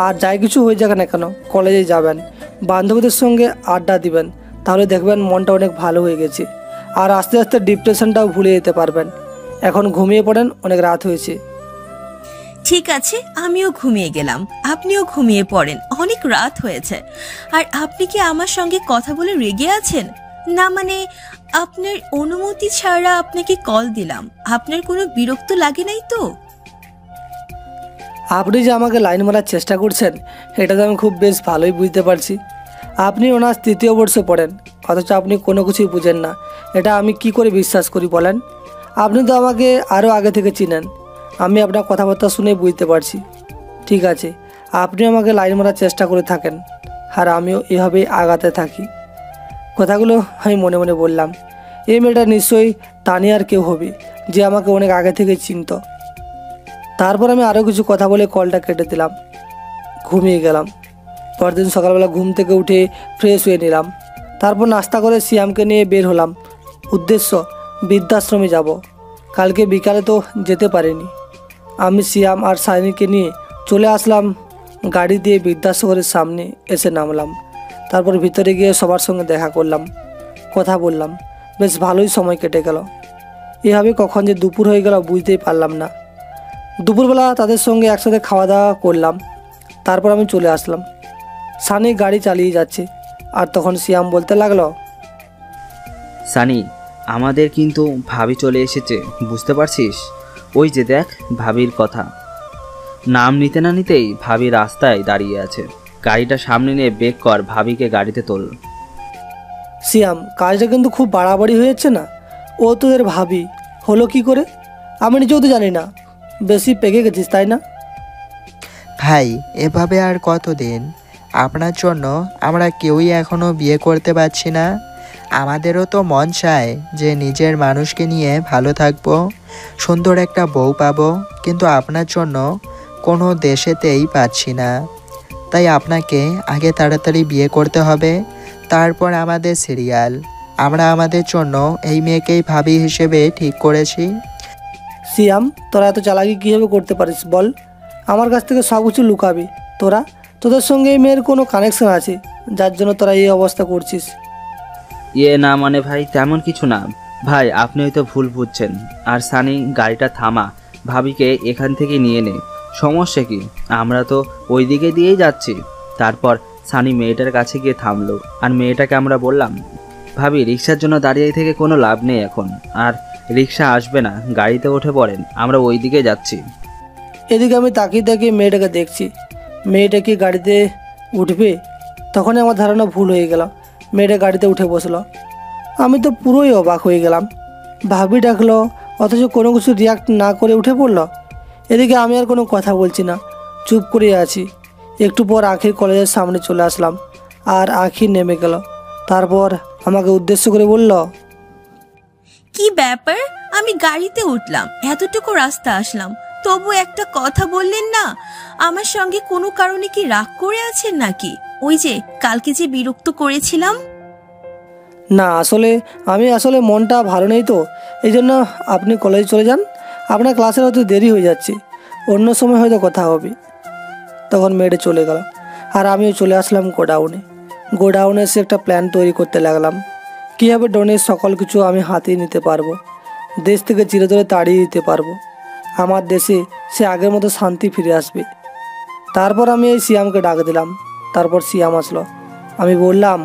আর যাই কিছু হয়ে যাক না কেন কলেজে যাবেন, বান্ধবীদের সঙ্গে আড্ডা দিবেন, তাহলে দেখবেন মনটা অনেক ভালো হয়ে গেছে। আর আস্তে আস্তে ডিপ্রেশনটাও ভুলে যেতে পারবেন। এখন ঘুমিয়ে পড়েন, অনেক রাত হয়েছে। ঠিক আছে, আমিও ঘুমিয়ে গেলাম, আপনিও ঘুমিয়ে পড়েন, অনেক রাত হয়েছে। আর আপনি কি আমার সঙ্গে কথা বলে রেগে আছেন? না মানে, আপনার অনুমতি ছাড়া আপনাকে কল দিলাম, আপনার কোনো বিরক্ত লাগে নাই তো? আপনি যে আমাকে লাইন মারার চেষ্টা করছেন, এটা তো আমি খুব বেশ ভালোই বুঝতে পারছি। আপনি অনার্স 3য় বর্ষে পড়েন, অথচ আপনি কোনো কিছুই বুঝেন না। এটা আমি কি করে বিশ্বাস করি বলেন? আপনি তো আমাকে আরও আগে থেকে চিনেন, আমি আপনার কথাবার্তা শুনে বুঝতে পারছি। ঠিক আছে, আপনি আমাকে লাইন মারার চেষ্টা করে থাকেন, আর আমিও এভাবেই আগাতে থাকি। কথাগুলো আমি মনে মনে বললাম, এই মেয়েটা নিশ্চয়ই তানিয়ার কেউ হবে, যে আমাকে অনেক আগে থেকে চিনত। তারপর আমি আরও কিছু কথা বলে কলটা কেটে দিলাম, ঘুমিয়ে গেলাম। পরদিন সকালবেলা ঘুম থেকে উঠে ফ্রেশ হয়ে নিলাম। তারপর নাস্তা করে সিয়ামকে নিয়ে বের হলাম। উদ্দেশ্য বৃদ্ধাশ্রমে যাব। কালকে বিকালে তো যেতে পারিনি। আমি সিয়াম আর সাইনিকে নিয়ে চলে আসলাম গাড়ি দিয়ে। বৃদ্ধাশ্রমের সামনে এসে নামলাম। তারপর ভিতরে গিয়ে সবার সঙ্গে দেখা করলাম। কথা বললাম, বেশ ভালোই সময় কেটে গেল। এভাবে কখন যে দুপুর হয়ে গেল বুঝতেই পারলাম না। দুপুরবেলা তাদের সঙ্গে একসাথে খাওয়া দাওয়া করলাম, তারপর আমি চলে আসলাম। সানি গাড়ি চালিয়ে যাচ্ছে, আর তখন সিয়াম বলতে লাগলো, সানি, আমাদের কিন্তু ভাবি চলে এসেছে, বুঝতে পারছিস? ওই যে দেখ ভাবির কথা। নাম নিতে না নিতেই ভাবি রাস্তায় দাঁড়িয়ে আছে। গাড়িটা সামনে নিয়ে বেক কর, ভাবিকে গাড়িতে তোল। সিয়াম, কাজটা কিন্তু খুব বাড়াবাড়ি হয়েছে না? ও তোদের ভাবি হলো কি করে? আমি নিজেও তো জানি না। বেশি পেকে গেছিস তাই না? ভাই, এভাবে আর কতদিন? আপনার জন্য আমরা কেউই এখনো বিয়ে করতে পারছি না। আমাদেরও তো মন চায় যে নিজের মানুষকে নিয়ে ভালো থাকবো, সুন্দর একটা বউ পাবো, কিন্তু আপনার জন্য কোনো দেশেতেই পাচ্ছি না। তাই আপনাকে আগে তাড়াতাড়ি বিয়ে করতে হবে, তারপর আমাদের সিরিয়াল। আমরা আমাদের জন্য এই মেয়েকেই ভাবি হিসেবে ঠিক করেছি। সিয়াম, তোরা এত চালাকি কীভাবে করতে পারিস বল? আমার কাছ থেকে সব কিছু লুকাবি তোরা? তোদের সঙ্গে এই মেয়ের কোনো কানেকশন আছে যার জন্য তোরা এই অবস্থা করছিস? না মানে ভাই, তেমন কিছু না ভাই, আপনি হয়তো ভুল বুঝছেন। আর সানি, গাড়িটা থামা, ভাবিকে এখান থেকে নিয়ে নে। সমস্যা কি? আমরা তো ওই দিকে দিয়েই যাচ্ছি। তারপর সানি মেয়েটার কাছে গিয়ে থামলো, আর মেয়েটাকে আমরা বললাম, ভাবি রিক্সার জন্য দাঁড়িয়ে থেকে কোনো লাভ নেই এখন, আর রিক্সা আসবে না, গাড়িতে উঠে পড়েন, আমরা ওই দিকে যাচ্ছি। এদিকে আমি তাকিয়ে তাকিয়ে মেয়েটাকে দেখছি। মেয়েটা কি গাড়িতে উঠবে? তখনই আমার ধারণা ভুল হয়ে গেল। মেয়েটা গাড়িতে উঠে বসলো। আমি তো পুরোই অবাক হয়ে গেলাম। ভাবি ডাকলো, অথচ কোনো কিছু রিয়াক্ট না করে উঠে পড়লো। এদিকে আমি আর কোনো কথা বলছি না, চুপ করে আছি। একটু পর আখির কলেজের সামনে চলে আসলাম, আর আখি নেমে গেল। তারপর আমাকে উদ্দেশ্য করে বলল, কি ব্যাপার? আমি গাড়িতে উঠলাম, এতটুকু রাস্তা আসলাম, তবু একটা কথা বললেন না। আমার সঙ্গে কোনো কারণে কি রাগ করে আছেন নাকি? ওই যে কালকে যে বিরক্ত করেছিলাম। না, আমি আসলে মনটা ভালো নেই তো, এই জন্য আপনি কলেজে চলে যান। আপনার ক্লাসের হয়তো দেরি হয়ে যাচ্ছে, অন্য সময় হয়তো কথা হবে। তখন মেয়েটা চলে গেল, আর আমিও চলে আসলাম গোডাউনে এসে একটা প্ল্যান তৈরি করতে লাগলাম। কীভাবে ডনের সকল কিছু আমি হাতিয়ে নিতে পারবো, দেশ থেকে চিরতরে তাড়িয়ে দিতে পারবো। আমার দেশে সে আগের মতো শান্তি ফিরে আসবে। তারপর আমি এই সিয়ামকে ডাক দিলাম। তারপর সিয়াম আসলো। আমি বললাম,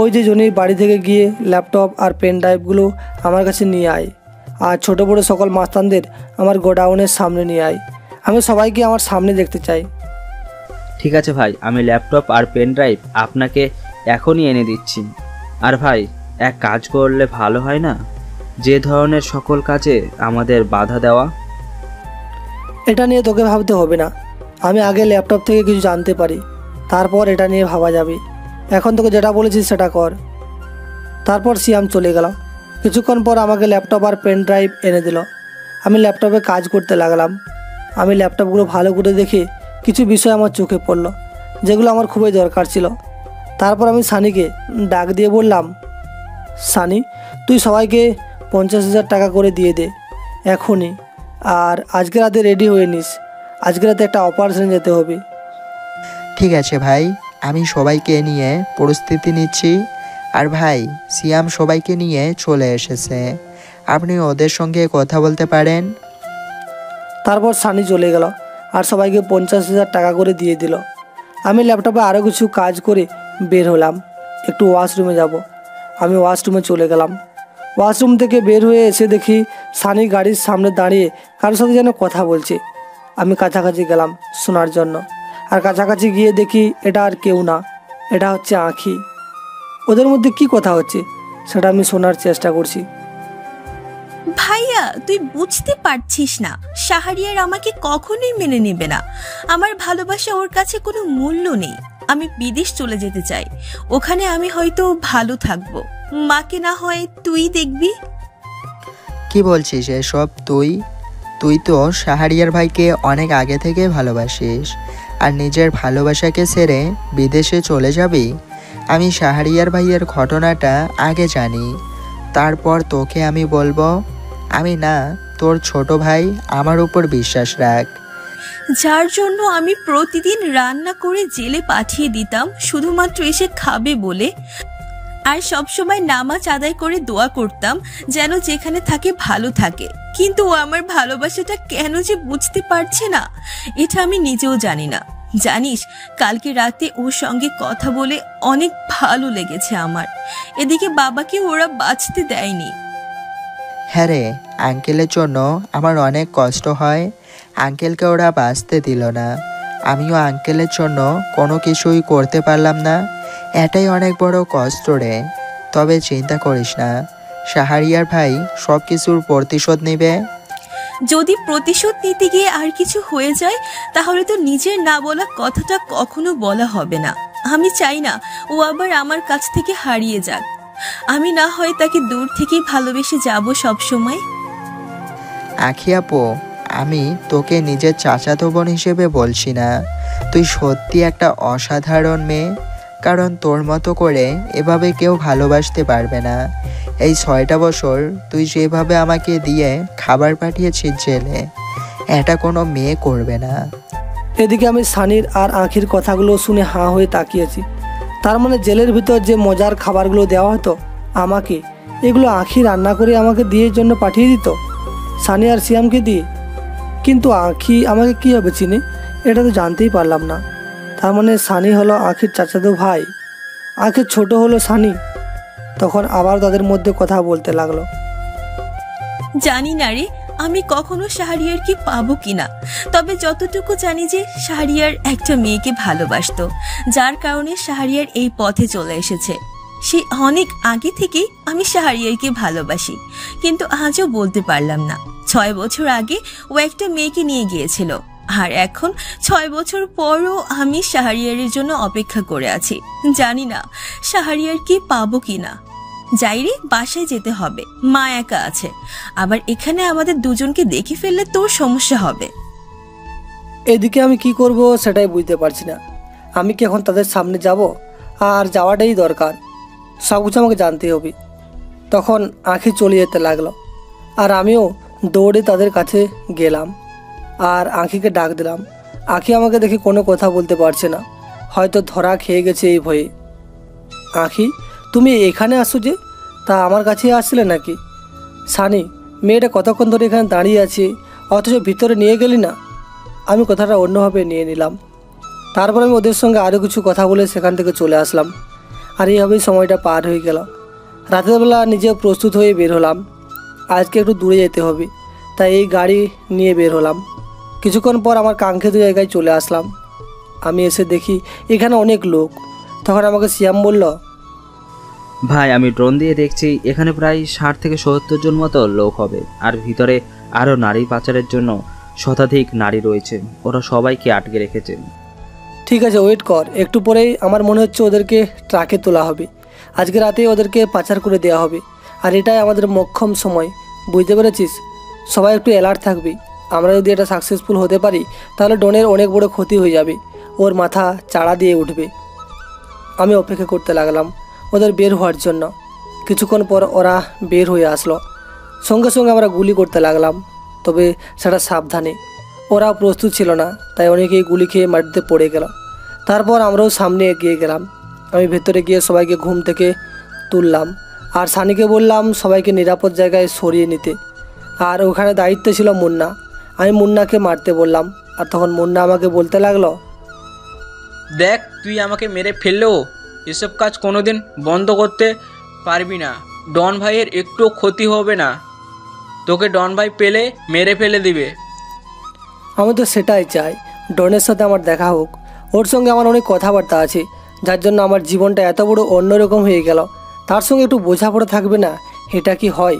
ওই যে জনির বাড়ি থেকে গিয়ে ল্যাপটপ আর পেন ড্রাইভগুলো আমার কাছে নিয়ে আয়, আর ছোটো বড়ো সকল মাস্তানদের আমার গোডাউনের সামনে নিয়ে আয়। আমি সবাইকে আমার সামনে দেখতে চাই। ঠিক আছে ভাই, আমি ল্যাপটপ আর পেন ড্রাইভ আপনাকে এখনই এনে দিচ্ছি। আর ভাই, এক কাজ করলে ভালো হয় না? যে ধরনের সকল কাজে আমাদের বাধা দেওয়া। এটা নিয়ে তোকে ভাবতে হবে না। আমি আগে ল্যাপটপ থেকে কিছু জানতে পারি, তারপর এটা নিয়ে ভাবা যাবে। এখন তোকে যেটা বলেছিস সেটা কর। তারপর সিয়াম চলে গেল। কিছুক্ষণ পর আমাকে ল্যাপটপ আর পেন ড্রাইভ এনে দিল। আমি ল্যাপটপে কাজ করতে লাগলাম। আমি ল্যাপটপগুলো ভালো করে দেখে কিছু বিষয় আমার চোখে পড়লো, যেগুলো আমার খুবই দরকার ছিল। তারপর আমি সানিকে ডাক দিয়ে বললাম, সানি, তুই সবাইকে 50,000 টাকা করে দিয়ে দে এখনই, আর আজকে রাতে রেডি হয়ে নিস। আজকে রাতে একটা অপারেশনে যেতে হবে। ঠিক আছে ভাই, আমি সবাইকে নিয়ে প্রস্তুতি নিচ্ছি। আর ভাই, সিয়াম সবাইকে নিয়ে চলে এসেছে, আপনি ওদের সঙ্গে কথা বলতে পারেন। তারপর সানি চলে গেল, আর সবাইকে 50,000 টাকা করে দিয়ে দিল। আমি ল্যাপটপে আরও কিছু কাজ করে বের হলাম। একটু ওয়াশরুমে যাব। আমি ওয়াশরুমে চলে গেলাম। ওয়াশরুম থেকে বের হয়ে এসে দেখি সানি গাড়ির সামনে দাঁড়িয়ে কারোর সাথে যেন কথা বলছে। আমি কাছাকাছি গেলাম শোনার জন্য, আর কাছাকাছি গিয়ে দেখি এটা আর কেউ না, এটা হচ্ছে আঁখি। ওদের মধ্যে কি কথা হচ্ছে সেটা আমি শোনার চেষ্টা করছি। ভাইয়া, তুই বুঝতে পারছিস না, শাহরিয়ার আমাকে কখনোই মেনে নেবে না। আমার ভালোবাসা ওর কাছে কোনো মূল্য নেই। আমি বিদেশ চলে যেতে চাই, ওখানে আমি হয়তো ভালো থাকবো। মাকে না হয় তুই দেখবি। কি বলছিস এসব? তুই তো শাহরিয়ার ভাইকে অনেক আগে থেকে ভালোবাসিস, আর নিজের ভালোবাসাকে ছেড়ে বিদেশে চলে যাবি? আমি শাহরিয়ার ভাইয়ের ঘটনাটা আগে জানি, তারপর তোকে আমি বলবো। আমি না, তোর ছোট ভাই, আমার উপর বিশ্বাস রাখ। যার জন্য আমি প্রতিদিন রান্না করে জেলে পাঠিয়ে দিতাম শুধুমাত্র এসে খাবে বলে, আর সবসময় নামাজ আদায় করে দোয়া করতাম যেন যেখানে থাকে ভালো থাকে। কিন্তু ও আমার ভালোবাসাটা কেন যে বুঝতে পারছে না, এটা আমি নিজেও জানি না। জানিস, কালকে রাতে ওর সঙ্গে কথা বলে অনেক ভালো লেগেছে আমার। এদিকে বাবাকে ওরা বাঁচতে দেয়নি। হ্যাঁ রে, আঙ্কেলের জন্য আমার অনেক কষ্ট হয়। আঙ্কেলকে ওরা বাঁচতে দিল না, আমিও আঙ্কেলের জন্য কোনো কিছুই করতে পারলাম না। এটাই অনেক বড় কষ্ট রে। তবে চিন্তা করিস না, শাহরিয়ার ভাই সব কিছুর প্রতিশোধ নেবে। যদি প্রতিশোধ নিতে গিয়ে আর কিছু হয়ে যায়, তাহলে তো নিজের না বলা কথাটা কখনো বলা হবে না। আমি চাই না ও আবার আমার কাছ থেকে হারিয়ে যাক। আমি না হয় তাকে দূর থেকেই ভালোবেসে যাব সব সময়। আখি আপু, আমি তোকে নিজের চাচাতো বোন হিসেবে বলছি না। তুই সত্যি একটা অসাধারণ মেয়ে, কারণ তোর মতো করে এভাবে কেউ ভালোবাসতে পারবে না। এই 6টা বছর তুই যেভাবে আমাকে দিয়ে খাবার পাঠিয়েছিস জেলে, এটা কোনো মেয়ে করবে না। এদিকে আমি সানির আর আঁখির কথাগুলো শুনে হাঁ হয়ে তাকিয়েছি। তার মানে জেলের ভিতর যে মজার খাবারগুলো দেওয়া হতো আমাকে, এগুলো আঁখি রান্না করে আমাকে দিয়ে জন্য পাঠিয়ে দিত সানি আর সিয়ামকে দিয়ে। কিন্তু আঁখি আমাকে কীভাবে চিনে এটা তো জানতেই পারলাম না। তার মানে সানি হলো আঁখির চাচাতো ভাই, আঁখির ছোট হলো সানি। তখন আবার তাদের মধ্যে কথা বলতে লাগলো। জানি না রে, আমি কখনো শাহরিয়ার কি পাবো কিনা। তবে যতটুকু জানি যে শাহরিয়ার একটা মেয়েকে ভালোবাসতো, যার কারণে শাহরিয়ার এই পথে চলে এসেছে। সে অনেক আগে থেকেই আমি শাহরিয়ারকে ভালোবাসি, কিন্তু আজও বলতে পারলাম না। 6 বছর আগে ও একটা মেয়েকে নিয়ে গিয়েছিল, আর এখন 6 বছর পরও আমি শাহরিয়ারের জন্য অপেক্ষা করে আছি। জানি না শাহরিয়ার কি পাবো কিনা। যাই রে, বাসায় যেতে হবে, মা একা আছে। আবার এখানে আমাদের দুজনকে দেখে ফেললে তোর সমস্যা হবে। এদিকে আমি কি করব সেটাই বুঝতে পারছি না। আমি কি এখন তাদের সামনে যাব? আর যাওয়াটাই দরকার, সব কিছু আমাকে জানতেই হবে। তখন আঁখি চলে যেতে লাগলো, আর আমিও দৌড়ে তাদের কাছে গেলাম আর আঁখিকে ডাক দিলাম। আঁখি আমাকে দেখে কোনো কথা বলতে পারছে না, হয়তো ধরা খেয়ে গেছে এই ভয়ে। আঁখি, তুমি এখানে আসো যে? তা আমার কাছেই আসছিলে নাকি? সানি, মেয়েটা কতক্ষণ ধরে এখানে দাঁড়িয়ে আছে, অথচ ভিতরে নিয়ে গেলি না? আমি কথাটা অন্যভাবে নিয়ে নিলাম। তারপর আমি ওদের সঙ্গে আরও কিছু কথা বলে সেখান থেকে চলে আসলাম। আর এইভাবেই সময়টা পার হয়ে গেল। রাতের বেলা নিজে প্রস্তুত হয়ে বের হলাম। আজকে একটু দূরে যেতে হবে, তাই এই গাড়ি নিয়ে বের হলাম। কিছুক্ষণ পর আমার কাঙ্ক্ষিত জায়গায় চলে আসলাম। আমি এসে দেখি এখানে অনেক লোক। তখন আমাকে সিয়াম বলল, ভাই, আমি ড্রোন দিয়ে দেখছি এখানে প্রায় 60 থেকে 70 জন মতো লোক হবে, আর ভিতরে আরও নারী পাচারের জন্য শতাধিক নারী রয়েছে। ওরা সবাইকে আটকে রেখেছে। ঠিক আছে, ওয়েট কর, একটু পরেই আমার মনে হচ্ছে ওদেরকে ট্রাকে তোলা হবে। আজকে রাতেই ওদেরকে পাচার করে দেওয়া হবে, আর এটাই আমাদের মোক্ষম সময়, বুঝতে পেরেছিস? সবাই একটু অ্যালার্ট থাকবি। আমরা যদি এটা সাকসেসফুল হতে পারি তাহলে ডনের অনেক বড় ক্ষতি হয়ে যাবে, ওর মাথা চাড়া দিয়ে উঠবে। আমি অপেক্ষা করতে লাগলাম ওদের বের হওয়ার জন্য। কিছুক্ষণ পর ওরা বের হয়ে আসলো। সঙ্গে সঙ্গে আমরা গুলি করতে লাগলাম, তবে সেটা সাবধানে। ওরা প্রস্তুত ছিল না, তাই অনেকেই গুলি খেয়ে মাটিতে পড়ে গেল। তারপর আমরাও সামনে এগিয়ে গেলাম। আমি ভেতরে গিয়ে সবাইকে ঘুম থেকে তুললাম, আর সানিকে বললাম সবাইকে নিরাপদ জায়গায় সরিয়ে নিতে। আর ওখানে দায়িত্বে ছিল মুন্না। আমি মুন্নাকে মারতে বললাম, আর তখন মুন্না আমাকে বলতে লাগলো, দেখ, তুই আমাকে মেরে ফেললেও এসব কাজ কোনোদিন বন্ধ করতে পারবি না। ডন ভাইয়ের একটুও ক্ষতি হবে না, তোকে ডন ভাই পেলে মেরে ফেলে দিবে। আমি তো সেটাই চাই, ডনের সাথে আমার দেখা হোক। ওর সঙ্গে আমার অনেক কথাবার্তা আছে, যার জন্য আমার জীবনটা এত বড় অন্যরকম হয়ে গেল। তার সঙ্গে একটু বোঝাপড়া থাকবে না, এটা কি হয়?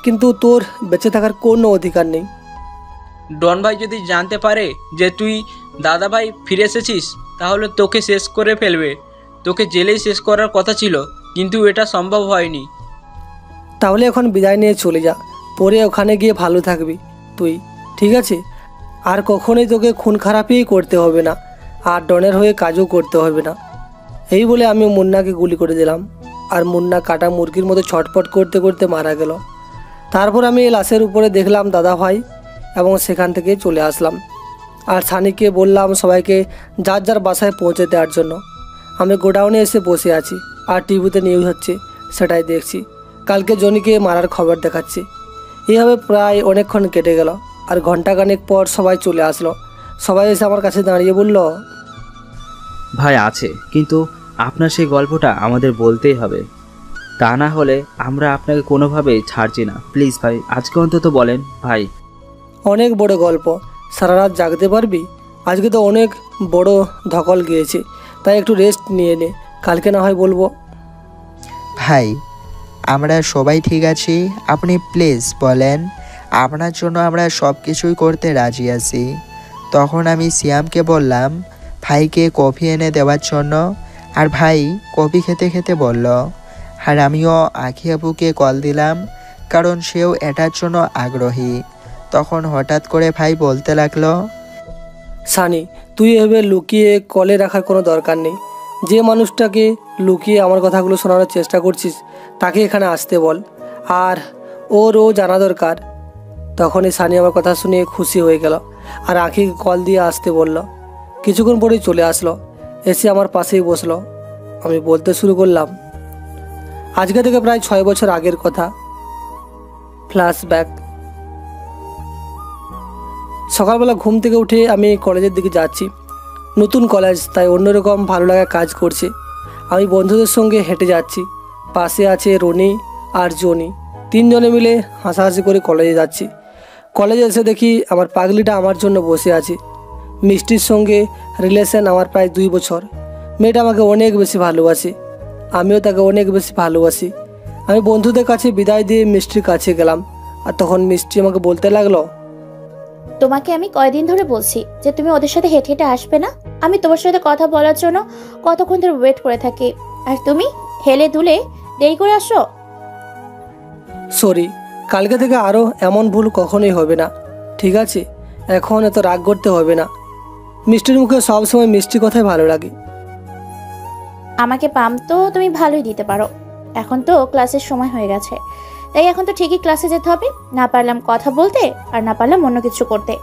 কিন্তু তোর বেঁচে থাকার কোনো অধিকার নেই। ডন ভাই যদি জানতে পারে যে তুই দাদা ভাই ফিরে এসেছিস, তাহলে তোকে শেষ করে ফেলবে। তোকে জেলেই শেষ করার কথা ছিল, কিন্তু এটা সম্ভব হয়নি। তাহলে এখন বিদায় নিয়ে চলে যা, পরে ওখানে গিয়ে ভালো থাকবি তুই, ঠিক আছে? আর কখনোই তোকে খুন খারাপই করতে হবে না, আর ডনের হয়ে কাজও করতে হবে না। এই বলে আমি মুন্নাকে গুলি করে দিলাম, আর মুন্না কাটা মুরগির মতো ছটপট করতে করতে মারা গেল। তারপর আমি এই লাশের উপরে দেখলাম দাদা ভাই, এবং সেখান থেকে চলে আসলাম। আর সানিকে বললাম সবাইকে যার যার বাসায় পৌঁছে দেওয়ার জন্য। আমি গোডাউনে এসে বসে আছি, আর টিভিতে নিউজ হচ্ছে, সেটাই দেখছি। কালকে জনিকে মারার খবর দেখাচ্ছে। এইভাবে প্রায় অনেকক্ষণ কেটে গেল। আর ঘন্টাখানেক পর সবাই চলে আসলো। সবাই এসে আমার কাছে দাঁড়িয়ে বলল, ভাই আছে, কিন্তু আপনার সেই গল্পটা আমাদের বলতেই হবে, তা না হলে আমরা আপনাকে কোনোভাবেই ছাড়ছি না। প্লিজ ভাই, আজকে অন্তত বলেন ভাই। অনেক বড় গল্প, সারা রাত জাগতে পারবি? আজকে তো অনেক বড় ধকল গিয়েছে, তাই একটু রেস্ট নিয়ে নে, কালকে না হয় বলবো। ভাই, আমরা সবাই ঠিক আছি, আপনি প্লিজ বলেন। আপনার জন্য আমরা সব কিছুই করতে রাজি আছি। তখন আমি সিয়ামকে বললাম ভাইকে কফি এনে দেওয়ার জন্য, আর ভাই কফি খেতে খেতে বলল। আর আমিও আখি আপুকে কল দিলাম, কারণ সেও এটার জন্য আগ্রহী। তখন হঠাৎ করে ভাই বলতে লাগলো, সানি, তুই এভাবে লুকিয়ে কলে রাখার কোনো দরকার নেই। যে মানুষটাকে লুকিয়ে আমার কথাগুলো শোনানোর চেষ্টা করছিস তাকে এখানে আসতে বল, আর ওরও জানা দরকার। তখনই সানি আমার কথা শুনে খুশি হয়ে গেল আর আখিকে কল দিয়ে আসতে বলল। কিছুক্ষণ পরেই চলে আসলো, এসে আমার পাশেই বসলো। আমি বলতে শুরু করলাম, আজকে থেকে প্রায় 6 বছর আগের কথা। ফ্ল্যাশব্যাক। সকালবেলা ঘুম থেকে উঠে আমি কলেজের দিকে যাচ্ছি। নতুন কলেজ, তাই অন্যরকম ভালো লাগা কাজ করছে। আমি বন্ধুদের সঙ্গে হেঁটে যাচ্ছি। পাশে আছে রনি আর জনি। 3 জনে মিলে হাসাহাসি করে কলেজে যাচ্ছি। কলেজে এসে দেখি আমার পাগলিটা আমার জন্য বসে আছে। মিষ্টির সঙ্গে রিলেশন আমার প্রায় 2 বছর। মেয়েটা আমাকে অনেক বেশি ভালোবাসে, আমিও তাকে অনেক বেশি ভালোবাসি। আমি বন্ধুদের কাছে বিদায় দিয়ে মিষ্টির কাছে গেলাম। আর তখন মিষ্টি আমাকে বলতে লাগলো, তোমাকে আমি কয়দিন ধরে বলছি যে তুমি ওদের সাথে হেঁটে হেঁটে আসবে না। আমি তোমার সাথে কথা বলার জন্য কতক্ষণ ধরে ওয়েট করে থাকি, আর তুমি হেলে দুলে দেরি করে আসো। সরি, কালকে থেকে আরও এমন ভুল কখনোই হবে না, ঠিক আছে? এখন এত রাগ করতে হবে না। মিষ্টির মুখে সবসময় মিষ্টি কথাই ভালো লাগে। আমাকে পাম তো তুমি ভালোই দিতে পারো। এখন তো ক্লাসের সময় হয়ে গেছে, তাই এখন তো ঠিকই ক্লাসে যেতে হবে। না পারলাম কথা বলতে, আর না পারলাম অন্য কিছু করতে।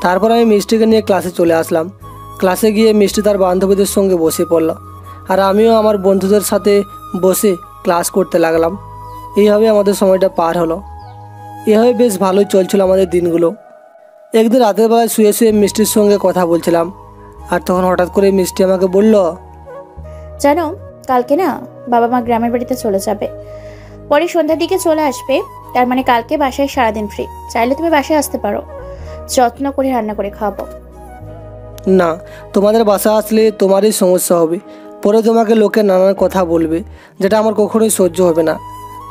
তারপর আমি মিষ্টিকে নিয়ে ক্লাসে চলে আসলাম। ক্লাসে গিয়ে মিষ্টি তার বান্ধবীদের সঙ্গে বসে পড়ল, আর আমিও আমার বন্ধুদের সাথে বসে ক্লাস করতে লাগলাম। এইভাবে আমাদের সময়টা পার হলো। এভাবে বেশ ভালোই চলছিল আমাদের দিনগুলো। একদিন রাতের বেলায় শুয়ে শুয়ে মিষ্টির সঙ্গে কথা বলছিলাম, আর তখন হঠাৎ করে মিষ্টি আমাকে বলল, জানো, কালকে না বাবা মা গ্রামের বাড়িতে চলে যাবে, পরে সন্ধ্যার দিকে চলে আসবে। তার মানে কালকে বাসায় সারাদিন ফ্রি। চাইলে তুমি বাসায় আসতে পারো, যত্ন করে রান্না করে খাওয়াবো। না, তোমাদের বাসা আসলে তোমারই সমস্যা হবে। পরে তোমাকে লোকে নানান কথা বলবে, যেটা আমার কখনোই সহ্য হবে না।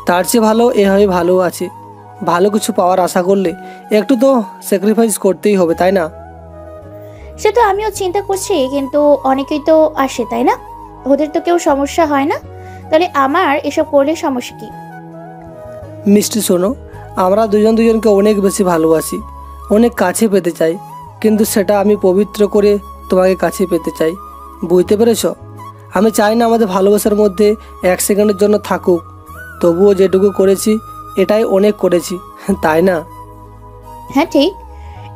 তার চেয়ে ভালো এভাবে ভালো আছে। ভালো কিছু পাওয়ার আশা করলে একটু তো স্যাক্রিফাইস করতেই হবে, তাই না? সে তো আমিও চিন্তা করছি, কিন্তু অনেকেই তো আসে, তাই না? ওদের তো কেউ সমস্যা হয় না, তাহলে আমার এসব করলে সমস্যা কি? মিষ্টি শোনো, আমরা দুজন দুজনকে অনেক বেশি ভালোবাসি, অনেক কাছে পেতে চাই, কিন্তু সেটা আমি পবিত্র করে তোমাকে কাছে পেতে চাই। বুঝতে পেরেছ? আমি চাই না আমাদের ভালোবাসার মধ্যে 1 সেকেন্ডের জন্য থাকুক। তবুও যেটুকু করেছি এটাই অনেক করেছি, তাই না? হ্যাঁ ঠিক,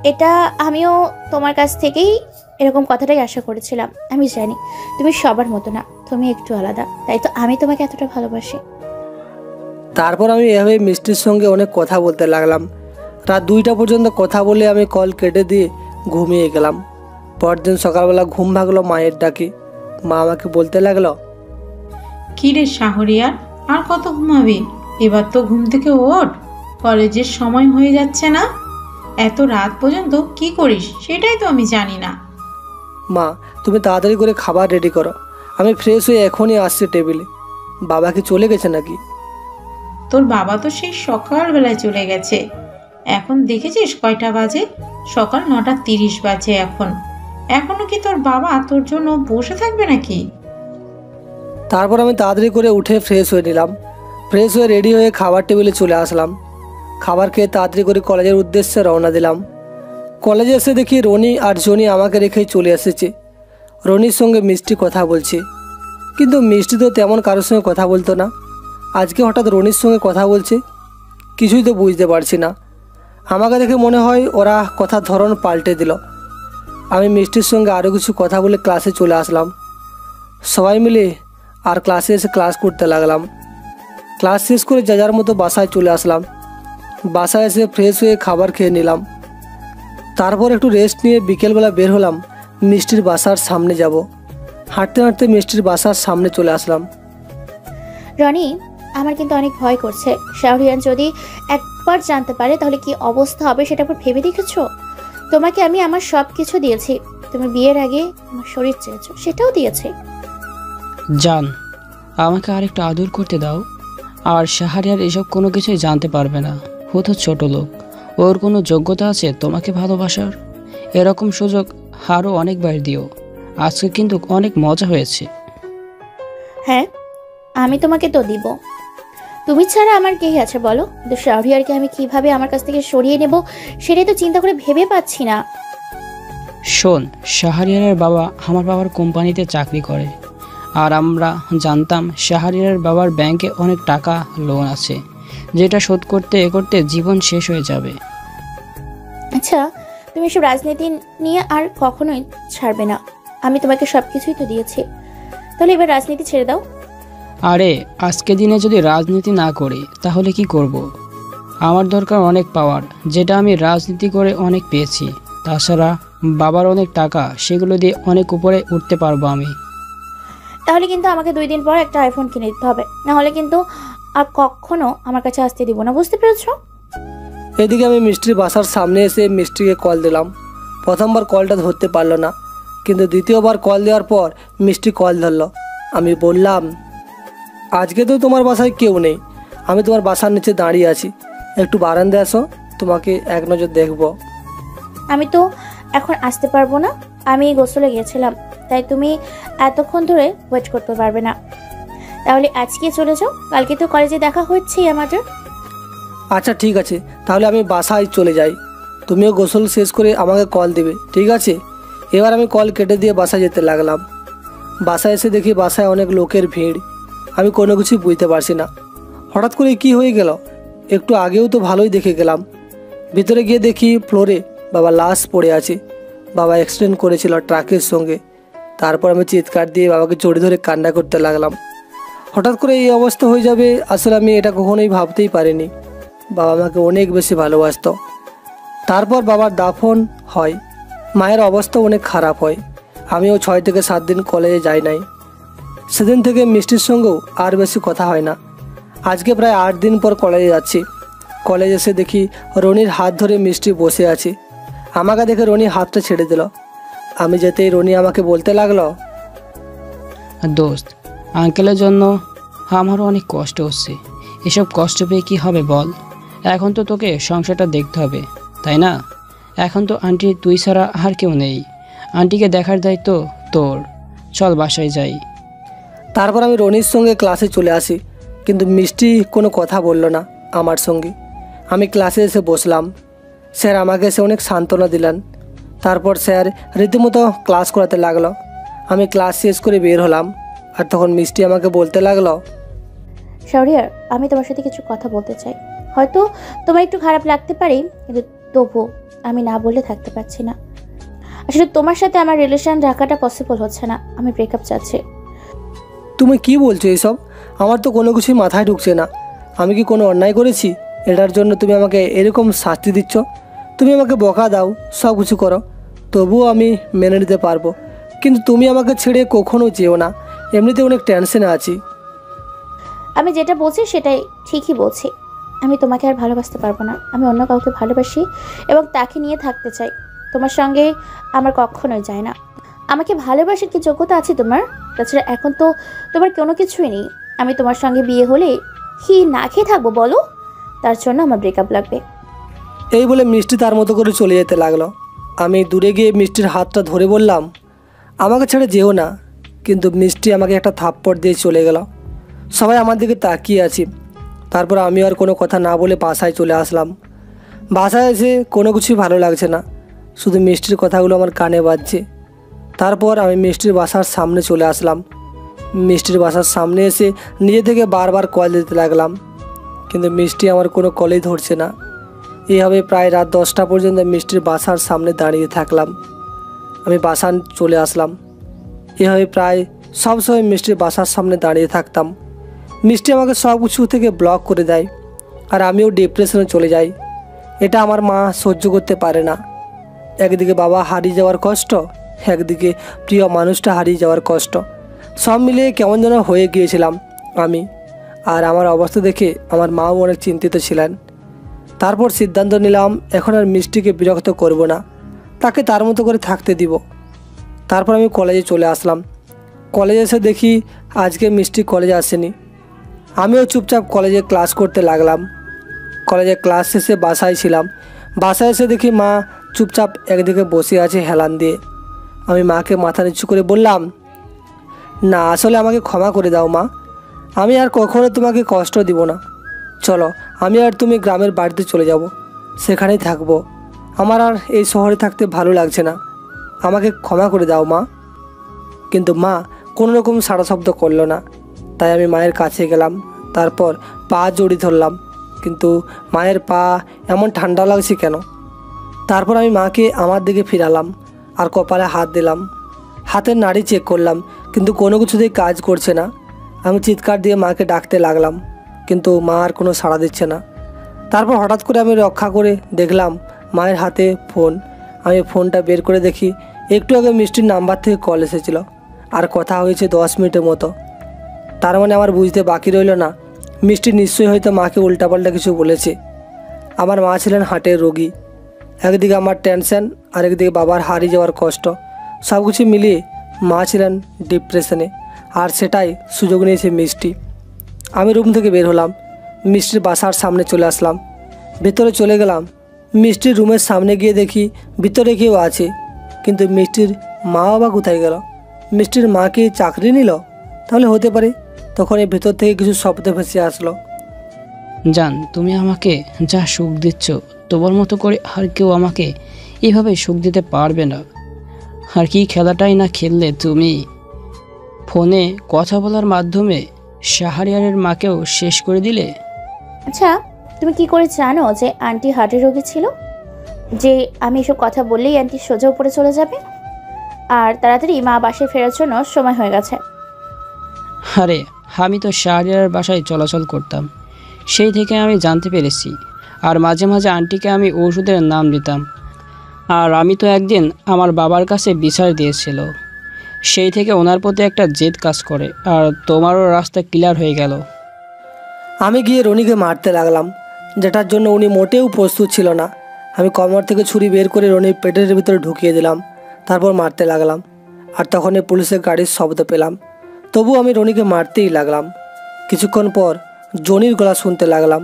এটা আমিও তোমার কাছ থেকেই এরকম কথাটাই আশা করেছিলাম। আমি জানি তুমি সবার মতো না, তুমি একটু আলাদা, তাই তো আমি তোমাকে এতটা ভালোবাসি। তারপর আমি এভাবে মিষ্টির সঙ্গে অনেক কথা বলতে লাগলাম। রাত 2টা পর্যন্ত কথা বলে আমি কল কেটে দিয়ে ঘুমিয়ে গেলাম। পরদিন সকালবেলা ঘুম ভাগলো মায়ের ডাকে। মা আমাকে বলতে লাগলো, কি রে শাহরিয়ার, আর কত ঘুমাবি? এবার তো ঘুম থেকে ওঠ, কলেজের সময় হয়ে যাচ্ছে না? এত রাত পর্যন্ত কি করিস সেটাই তো আমি জানি না। মা, তুমি তাড়াতাড়ি করে খাবার রেডি করো, আমি ফ্রেশ হয়ে এখনই আসছি টেবিলে। বাবা কি চলে গেছে নাকি? তোর বাবা তো সেই সকালবেলায় চলে গেছে। এখন দেখেছিস কয়টা বাজে? সকাল 9:30 বাজে। এখনো কি তোর বাবা তোর জন্য বসে থাকবে নাকি? তারপর আমি তাড়াতাড়ি করে উঠে ফ্রেশ হয়ে নিলাম। ফ্রেশ হয়ে রেডি হয়ে খাবার টেবিলে চলে আসলাম। খাবার খেয়ে তাড়াতাড়ি করে কলেজের উদ্দেশ্যে রওনা দিলাম। কলেজে এসে দেখি রনি আর জনি আমাকে রেখেই চলে এসেছে। রনির সঙ্গে মিষ্টি কথা বলছে, কিন্তু মিষ্টি তো তেমন কারোর সঙ্গে কথা বলতো না। আজকে হঠাৎ রনির সঙ্গে কথা বলছে, কিছুই তো বুঝতে পারছি না। আমাকে দেখে মনে হয় ওরা কথার ধরন পাল্টে দিল। আমি মিষ্টির সঙ্গে আরও কিছু কথা বলে ক্লাসে চলে আসলাম। সবাই মিলে আর ক্লাসে এসে ক্লাস করতে লাগলাম। ক্লাস শেষ করে যে যার মতো বাসায় চলে আসলাম। বাসায় এসে ফ্রেশ হয়ে খাবার খেয়ে নিলাম। তারপর একটু রেস্ট নিয়ে বিকেলবেলা বের হলাম মিষ্টির বাসার সামনে যাব। হাঁটতে হাঁটতে মিষ্টির বাসার সামনে চলে আসলাম। রনি, আমার কিন্তু অনেক ভয় করছে। শাহরিয়ান যদি একবার জানতে পারে তাহলে কি অবস্থা হবে সেটা একবার ভেবে দেখেছো? তোমাকে আমি আমার সব কিছু দিয়েছি। তুমি বিয়ের আগে আমার শরীর চেয়েছো, সেটাও দিয়েছি। জান, আমাকে আরেকটু আদর করতে দাও। আর শাহরিয়ার এসব কোনো কিছুই জানতে পারবে না। ও তো ছোট লোক, ওর কোনো যোগ্যতা আছে তোমাকে ভালোবাসার? এরকম সুযোগ আরও অনেকবার দিও। আজকে কিন্তু অনেক মজা হয়েছে। হ্যাঁ, আমি তোমাকে তো দিব। তুমি ছাড়া আমার কে আছে বলো? কিন্তু শাহরিয়ারকে আমি কিভাবে আমার কাছ থেকে সরিয়ে নেব সেটাই তো চিন্তা করে ভেবে পাচ্ছি না। শোন, শাহরিয়ারের বাবা আমার বাবার কোম্পানিতে চাকরি করে। আর আমরা জানতাম শাহরিয়ারের বাবার ব্যাংকে অনেক টাকা লোন আছে, যেটা শোধ করতে করতে জীবন শেষ হয়ে যাবে। আচ্ছা, তুমি এসব রাজনীতি নিয়ে আর কখনোই ছাড়বে না। আমি তোমাকে সব কিছুই তো দিয়েছি, তাহলে এবার রাজনীতি ছেড়ে দাও। আরে আজকে দিনে যদি রাজনীতি না করি তাহলে কি করব? আমার দরকার অনেক পাওয়ার, যেটা আমি রাজনীতি করে অনেক পেয়েছি। তাছাড়া বাবার অনেক টাকা, সেগুলো দিয়ে অনেক উপরে উঠতে পারবো আমি। তাহলে কিন্তু আমাকে 2 দিন পর একটা আইফোন কিনে দিতে হবে, না হলে কিন্তু আর কখনো আমার কাছে আসতে দিব না, বুঝতে পেরেছো? এদিকে আমি মিষ্টির বাসার সামনে এসে মিষ্টিকে কল দিলাম। প্রথমবার কলটা ধরতে পারলো না, কিন্তু দ্বিতীয়বার কল দেওয়ার পর মিষ্টি কল ধরলো। আমি বললাম, আজকে তো তোমার বাসায় কেউ নেই, আমি তোমার বাসার নিচে দাঁড়িয়ে আছি, একটু বারান্দায় আসো, তোমাকে এক নজর দেখবো। আমি তো এখন আসতে পারবো না, আমি গোসলে গিয়েছিলাম, তাই তুমি এতক্ষণ ধরে ওয়েট করতে পারবে না। তাহলে আজকে চলে যাও, কালকে তো কলেজে দেখা হচ্ছেই আমাদের। আচ্ছা ঠিক আছে, তাহলে আমি বাসায় চলে যাই, তুমিও গোসল শেষ করে আমাকে কল দেবে, ঠিক আছে? এবার আমি কল কেটে দিয়ে বাসায় যেতে লাগলাম। বাসায় এসে দেখি বাসায় অনেক লোকের ভিড়। আমি কোনো কিছু বুঝতে পারছি না, হঠাৎ করে কি হয়ে গেল। একটু আগেও তো ভালোই দেখে গেলাম। ভিতরে গিয়ে দেখি ফ্লোরে বাবা লাশ পড়ে আছে। বাবা অ্যাক্সিডেন্ট করেছিল ট্রাকের সঙ্গে। তারপর আমি চিৎকার দিয়ে বাবাকে জড়িয়ে ধরে কান্না করতে লাগলাম। হঠাৎ করে এই অবস্থা হয়ে যাবে আসলে আমি এটা কখনোই ভাবতেই পারিনি। বাবা আমাকে অনেক বেশি ভালোবাসতো। তারপর বাবার দাফন হয়। মায়ের অবস্থা অনেক খারাপ হয়। আমিও 6 থেকে 7 দিন কলেজে যাই নাই। সেদিন থেকে মিষ্টির সঙ্গেও আর বেশি কথা হয় না। আজকে প্রায় 8 দিন পর কলেজে যাচ্ছি। কলেজে এসে দেখি রনির হাত ধরে মিষ্টি বসে আছে। আমাকে দেখে রনি হাতটা ছেড়ে দিল। আমি যেতেই রনি আমাকে বলতে লাগলো, দোস্ত, আঙ্কেলের জন্য আমারও অনেক কষ্ট হচ্ছে। এসব কষ্ট পেয়ে কী হবে বল? এখন তো তোকে সংসারটা দেখতে হবে, তাই না? এখন তো আন্টি তুই ছাড়া আর কেউ নেই। আন্টিকে দেখার দায়িত্ব তোর। চল বাসায় যাই। তারপর আমি রনির সঙ্গে ক্লাসে চলে আসি, কিন্তু মিষ্টি কোনো কথা বলল না আমার সঙ্গে। আমি ক্লাসে এসে বসলাম। স্যার আমাকে এসে অনেক সান্ত্বনা দিলেন। তারপর স্যার রীতিমতো ক্লাস করাতে লাগলো। আমি ক্লাস শেষ করে বের হলাম, আর তখন মিষ্টি আমাকে বলতে লাগলো, শাহরিয়ার, আমি তোমার সাথে কিছু কথা বলতে চাই। হয়তো তোমার একটু খারাপ লাগতে পারে, কিন্তু তবু আমি না বলে থাকতে পারছি না। আসলে তোমার সাথে আমার রিলেশন রাখাটা পসিবল হচ্ছে না, আমি ব্রেকআপ চাচ্ছি। তুমি কি বলছো এসব? আমার তো কোনো কিছুই মাথায় ঢুকছে না। আমি কি কোনো অন্যায় করেছি? এটার জন্য তুমি আমাকে এরকম শাস্তি দিচ্ছ? তুমি আমাকে বকা দাও, সব কিছু করো, তবুও আমি মেনে নিতে পারবো, কিন্তু তুমি আমাকে ছেড়ে কখনো যেও না। এমনিতে অনেক টেনশনে আছি। আমি যেটা বলছি সেটাই ঠিকই বলছি। আমি তোমাকে আর ভালোবাসতে পারবো না। আমি অন্য কাউকে ভালোবাসি এবং তাকে নিয়ে থাকতে চাই। তোমার সঙ্গে আমার কখনোই যায় না। আমাকে ভালোবাসার কি যোগ্যতা আছে তোমার? তাছাড়া এখন তো তোমার কোনো কিছুই নেই। আমি তোমার সঙ্গে বিয়ে হলে কি না খেয়ে থাকবো বলো? তার জন্য আমার ব্রেকআপ লাগবে। এই বলে মিষ্টি তার মতো করে চলে যেতে লাগলো। আমি দূরে গিয়ে মিষ্টির হাতটা ধরে বললাম, আমাকে ছেড়ে যেও না। কিন্তু মিষ্টি আমাকে একটা থাপ্পড় দিয়ে চলে গেল। সবাই আমার দিকে তাকিয়ে আছি। তারপর আমি আর কোনো কথা না বলে বাসায় চলে আসলাম। বাসায় এসে কোনো কিছুই ভালো লাগছে না, শুধু মিষ্টির কথাগুলো আমার কানে বাজছে। তারপর আমি মিষ্টির বাসার সামনে চলে আসলাম। মিষ্টির বাসার সামনে এসে নিজে থেকে বারবার কল দিতে লাগলাম, কিন্তু মিষ্টি আমার কোনো কলই ধরছে না। এইভাবে প্রায় রাত 10টা পর্যন্ত মিষ্টির বাসার সামনে দাঁড়িয়ে থাকলাম। আমি বাসা চলে আসলাম। এভাবে প্রায় সবসময় মিষ্টির বাসার সামনে দাঁড়িয়ে থাকতাম। মিষ্টি আমাকে সব কিছু থেকে ব্লক করে দেয় আর আমিও ডিপ্রেশনে চলে যাই। এটা আমার মা সহ্য করতে পারে না। একদিকে বাবা হারিয়ে যাওয়ার কষ্ট, একদিকে প্রিয় মানুষটা হারিয়ে যাওয়ার কষ্ট, সব মিলিয়ে কেমন যেন হয়ে গিয়েছিলাম আমি। আর আমার অবস্থা দেখে আমার মাও অনেক চিন্তিত ছিলেন। তারপর সিদ্ধান্ত নিলাম এখন আর মিষ্টিকে বিরক্ত করব না, তাকে তার মতো করে থাকতে দিব। তারপর আমি কলেজে চলে আসলাম। কলেজে এসে দেখি আজকে মিষ্টি কলেজে আসেনি। আমিও চুপচাপ কলেজে ক্লাস করতে লাগলাম। কলেজে ক্লাস শেষে বাসায় ছিলাম। বাসায় এসে দেখি মা চুপচাপ একদিকে বসে আছে হেলান দিয়ে। আমি মাকে মাথা নিচু করে বললাম, না আসলে আমাকে ক্ষমা করে দাও মা, আমি আর কখনো তোমাকে কষ্ট দিব না। চলো আমি আর তুমি গ্রামের বাড়িতে চলে যাব, সেখানেই থাকবো। আমার আর এই শহরে থাকতে ভালো লাগছে না, আমাকে ক্ষমা করে দাও মা। কিন্তু মা কোনো রকম সাড়া শব্দ করলো না। তাই আমি মায়ের কাছে গেলাম, তারপর পা জড়িয়ে ধরলাম। কিন্তু মায়ের পা এমন ঠান্ডা লাগছে কেন? তারপর আমি মাকে আমার দিকে ফিরালাম আর কপালে হাত দিলাম। হাতের নাড়ি চেক করলাম, কিন্তু কোনো কিছুতেই কাজ করছে না। আমি চিৎকার দিয়ে মাকে ডাকতে লাগলাম, কিন্তু মা আর কোনো সাড়া দিচ্ছে না। তারপর হঠাৎ করে আমি রক্ষা করে দেখলাম মায়ের হাতে ফোন। আমি ফোনটা বের করে দেখি একটু আগে মিষ্টির নাম্বার থেকে কল এসেছিলো আর কথা হয়েছে 10 মিনিটের মতো। তার মানে আমার বুঝতে বাকি রইল না মিষ্টি নিশ্চয়ই হয়তো মাকে উল্টাপাল্টা কিছু বলেছে। আমার মা ছিলেন হার্টের রোগী, একদিকে আমার টেনশন আর একদিকে বাবার হারিয়ে যাওয়ার কষ্ট, সব কিছু মিলিয়ে মা ছিলেন ডিপ্রেশনে। আর সেটাই সুযোগ নিয়েছে মিষ্টি। আমি রুম থেকে বের হলাম, মিষ্টির বাসার সামনে চলে আসলাম। ভেতরে চলে গেলাম। মিষ্টির রুমের সামনে গিয়ে দেখি ভিতরে কেউ আছে, কিন্তু মিষ্টির মা বাবা কোথায় গেল? মিষ্টির মা কি চাকরি নিল? তাহলে হতে পারে। তখন এই ভেতর থেকে কিছু শব্দ ভেসে আসলো। জান, তুমি আমাকে যা সুখ দিচ্ছ তোমার মতো করে আর কেউ আমাকে এভাবে সুখ দিতে পারবে না। আর কি খেলাটাই না খেললে তুমি। ফোনে কথা বলার মাধ্যমে শাহরিয়ারের মাকেও শেষ করে দিলে। আচ্ছা, তুমি কি করে জানো যে আন্টি হার্টের রোগী ছিল? যে আমি এসব কথা বললেই আন্টি সোজা উপরে চলে যাবে আর তাড়াতাড়ি মা বাসায় ফেরার জন্য সময় হয়ে গেছে। আরে আমি তো শাহরিয়ারের বাসায় চলাচল করতাম, সেই থেকে আমি জানতে পেরেছি। আর মাঝে মাঝে আন্টিকে আমি ওষুধের নাম দিতাম। আর আমি তো একদিন আমার বাবার কাছে বিচার দিয়েছিল, সেই থেকে ওনার প্রতি একটা জেদ কাজ করে। আর তোমারও রাস্তা ক্লিয়ার হয়ে গেল। আমি গিয়ে রনিকে মারতে লাগলাম, যেটার জন্য উনি মোটেও প্রস্তুত ছিল না। আমি কমর থেকে ছুরি বের করে রনির পেটের ভিতরে ঢুকিয়ে দিলাম, তারপর মারতে লাগলাম। আর তখনই পুলিশের গাড়ির শব্দ পেলাম। তবু আমি রনিকে মারতেই লাগলাম। কিছুক্ষণ পর জনির গলা শুনতে লাগলাম।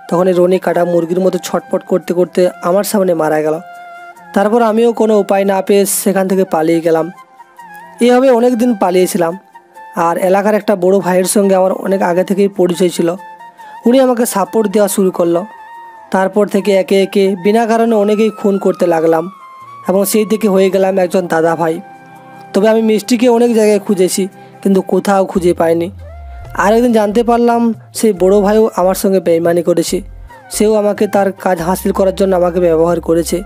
তখনই রনি কাটা মুরগির মতো ছটফট করতে করতে আমার সামনে মারা গেল। তারপর আমিও কোনো উপায় না পেয়ে সেখান থেকে পালিয়ে গেলাম। এভাবে অনেক দিন পালিয়েছিলাম। আর এলাকার একটা বড় ভাইয়ের সঙ্গে আমার অনেক আগে থেকেই পরিচয় ছিল। উনি আমাকে সাপোর্ট দেওয়া শুরু করলো। তারপর থেকে একে একে বিনা কারণে অনেকেই খুন করতে লাগলাম এবং সেই থেকে হয়ে গেলাম একজন দাদা ভাই। তবে আমি মিষ্টিকে অনেক জায়গায় খুঁজেছি, কিন্তু কোথাও খুঁজে পাইনি। আর একদিন জানতে পারলাম সেই বড় ভাইও আমার সঙ্গে বেইমানি করেছে। সেও আমাকে তার কাজ হাসিল করার জন্য আমাকে ব্যবহার করেছে।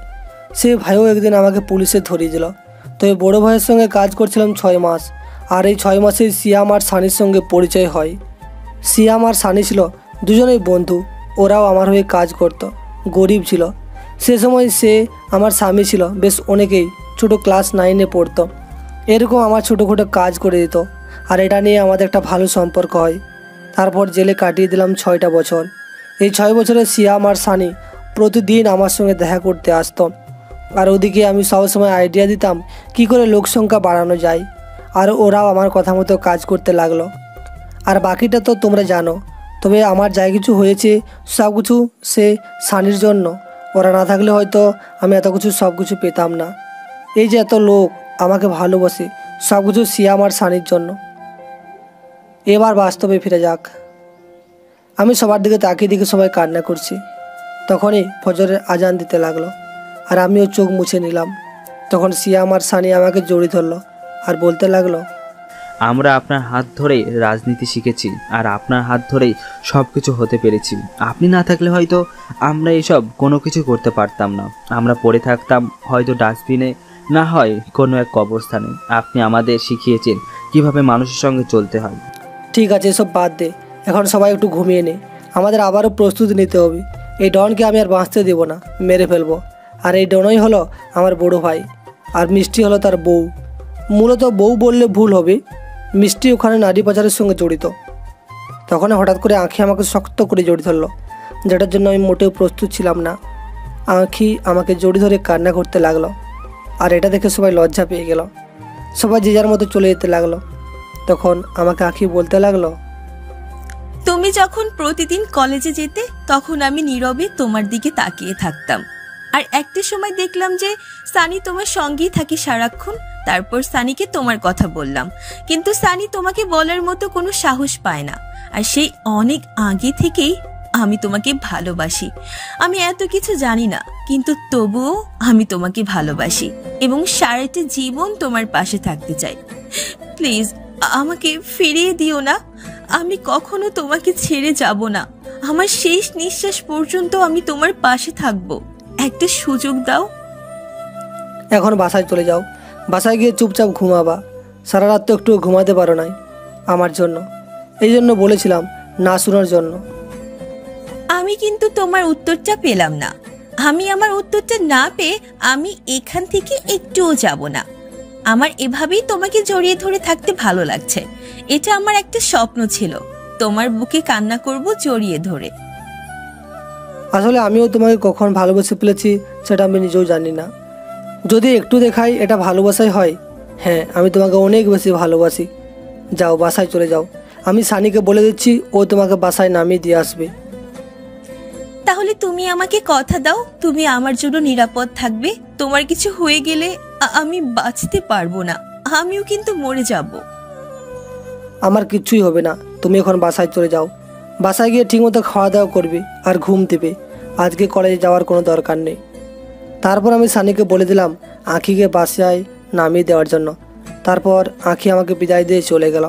সেই ভাইও একদিন আমাকে পুলিশে ধরিয়ে দিল। তবে বড় ভাইয়ের সঙ্গে কাজ করছিলাম 6 মাস। আর এই 6 মাসে সিয়াম আর সানির সঙ্গে পরিচয় হয়। সিয়াম আর সানি ছিল দুজনেই বন্ধু। ওরাও আমার হয়ে কাজ করত, গরিব ছিল। সে সময় সে আমার স্বামী ছিল। বেশ অনেকেই ছোটো ক্লাস 9-এ পড়তো, এরকম আমার ছোটোখাটো কাজ করে দিত। আর এটা নিয়ে আমাদের একটা ভালো সম্পর্ক হয়। তারপর জেলে কাটিয়ে দিলাম 6টা বছর। এই 6 বছরে সিয়াম আর সানি প্রতিদিন আমার সঙ্গে দেখা করতে আসতো। আর ওদিকে আমি সবসময় আইডিয়া দিতাম কি করে লোকসংখ্যা বাড়ানো যায়। আর ওরাও আমার কথা মতো কাজ করতে লাগলো। আর বাকিটা তো তোমরা জানো। তবে আমার যাই কিছু হয়েছে সব কিছু সে সানির জন্য। ওরা না থাকলে হয়তো আমি এত কিছু সব কিছু পেতাম না। এই যে এত লোক আমাকে ভালোবাসে, সব কিছু সিয়াম আর সানির জন্য। এবার বাস্তবে ফিরে যাক। আমি সবার দিকে তাকিয়ে দিকে সবাই কান্না করছি। তখনই ফজরের আজান দিতে লাগলো আর আমিও চোখ মুছে নিলাম। তখন সিয়াম আর সানি আমাকে জড়িয়ে ধরলো আর বলতে লাগলো, আমরা আপনার হাত ধরেই রাজনীতি শিখেছি আর আপনার হাত ধরেই সব কিছু হতে পেরেছি। আপনি না থাকলে হয়তো আমরা এসব কোনো কিছু করতে পারতাম না। আমরা পড়ে থাকতাম হয়তো ডাস্টবিনে, না হয় কোনো এক কবরস্থানে। আপনি আমাদের শিখিয়েছেন কিভাবে মানুষের সঙ্গে চলতে হয়। ঠিক আছে, এসব বাদ দে, এখন সবাই একটু ঘুমিয়ে নে। আমাদের আবারও প্রস্তুতি নিতে হবে। এই ডনকে আমি আর বাঁচতে দেব না, মেরে ফেলবো। আর এই ডনই হলো আমার বড় ভাই, আর মিষ্টি হলো তার বউ। মূলত বউ বললে ভুল হবে, মিষ্টি ওখানে নারী পাচারের সঙ্গে জড়িত। তখন হঠাৎ করে আঁখি আমাকে শক্ত করে জড়িয়ে ধরলো, যেটার জন্য আমি মোটেও প্রস্তুত ছিলাম না। আঁখি আমাকে জড়িয়ে ধরে কান্না করতে লাগলো, আর এটা দেখে সবাই লজ্জা পেয়ে গেল। সবাই যে যার মতো চলে যেতে লাগলো। তখন আমাকে আঁখি বলতে লাগলো, তুমি যখন প্রতিদিন কলেজে যেতে তখন আমি নীরবে তোমার দিকে তাকিয়ে থাকতাম। আর একটা সময় দেখলাম যে সানি তোমার সঙ্গেই থাকি সারাক্ষণ। তারপর সানিকে তোমার কথা বললাম, কিন্তু সানি তোমাকে বলার মতো কোনো সাহস পায় না। আর সেই অনেক আগে থেকেই আমি তোমাকে ভালোবাসি। আমি এত কিছু জানি না, কিন্তু তবুও আমি তোমাকে ভালোবাসি এবং সারাটা জীবন তোমার পাশে থাকতে চাই। প্লিজ আমাকে ফিরিয়ে দিও না। আমি কখনো তোমাকে ছেড়ে যাব না। আমার শেষ নিঃশ্বাস পর্যন্ত আমি তোমার পাশে থাকব। একটা সুযোগ দাও। এখন বাসায় চলে যাও। বাসায় গিয়ে চুপচাপ ঘুমাবা। সারা রাত তো একটু ঘুমাতে পারো নাই আমার জন্য। এই জন্য বলেছিলাম না শোনার জন্য। আমি কিন্তু তোমার উত্তরটা পেলাম না। আমি আমার উত্তরটা না পেয়ে আমি এখান থেকে একটুও যাব না। আমার এভাবেই তোমাকে জড়িয়ে ধরে থাকতে ভালো লাগছে। এটা আমার একটা স্বপ্ন ছিল, তোমার বুকে কান্না করব জড়িয়ে ধরে। আসলে আমিও তোমাকে কখন ভালোবেসে ফেলেছি সেটা আমি নিজেও জানি না। যদি একটু দেখাই এটা ভালোবাসাই হয়। হ্যাঁ, আমি তোমাকে অনেক বেশি ভালোবাসি। যাও, বাসায় চলে যাও। আমি সানিকে বলে দিচ্ছি, ও তোমাকে বাসায় নামিয়ে দিয়ে আসবে। তাহলে তুমি আমাকে কথা দাও, তুমি আমার জন্য নিরাপদ থাকবে। তোমার কিছু হয়ে গেলে আমি বাঁচতে পারবো না, আমিও কিন্তু মরে যাব। আমার কিচ্ছুই হবে না, তুমি এখন বাসায় চলে যাও। বাসায় গিয়ে ঠিকমতো খাওয়া দাওয়া করবে আর ঘুম দেবে। আজকে কলেজে যাওয়ার কোনো দরকার নেই। তারপর আমি সানিকে বলে দিলাম আঁখিকে বাসায় নামিয়ে দেওয়ার জন্য। তারপর আঁখি আমাকে বিদায় দিয়ে চলে গেল।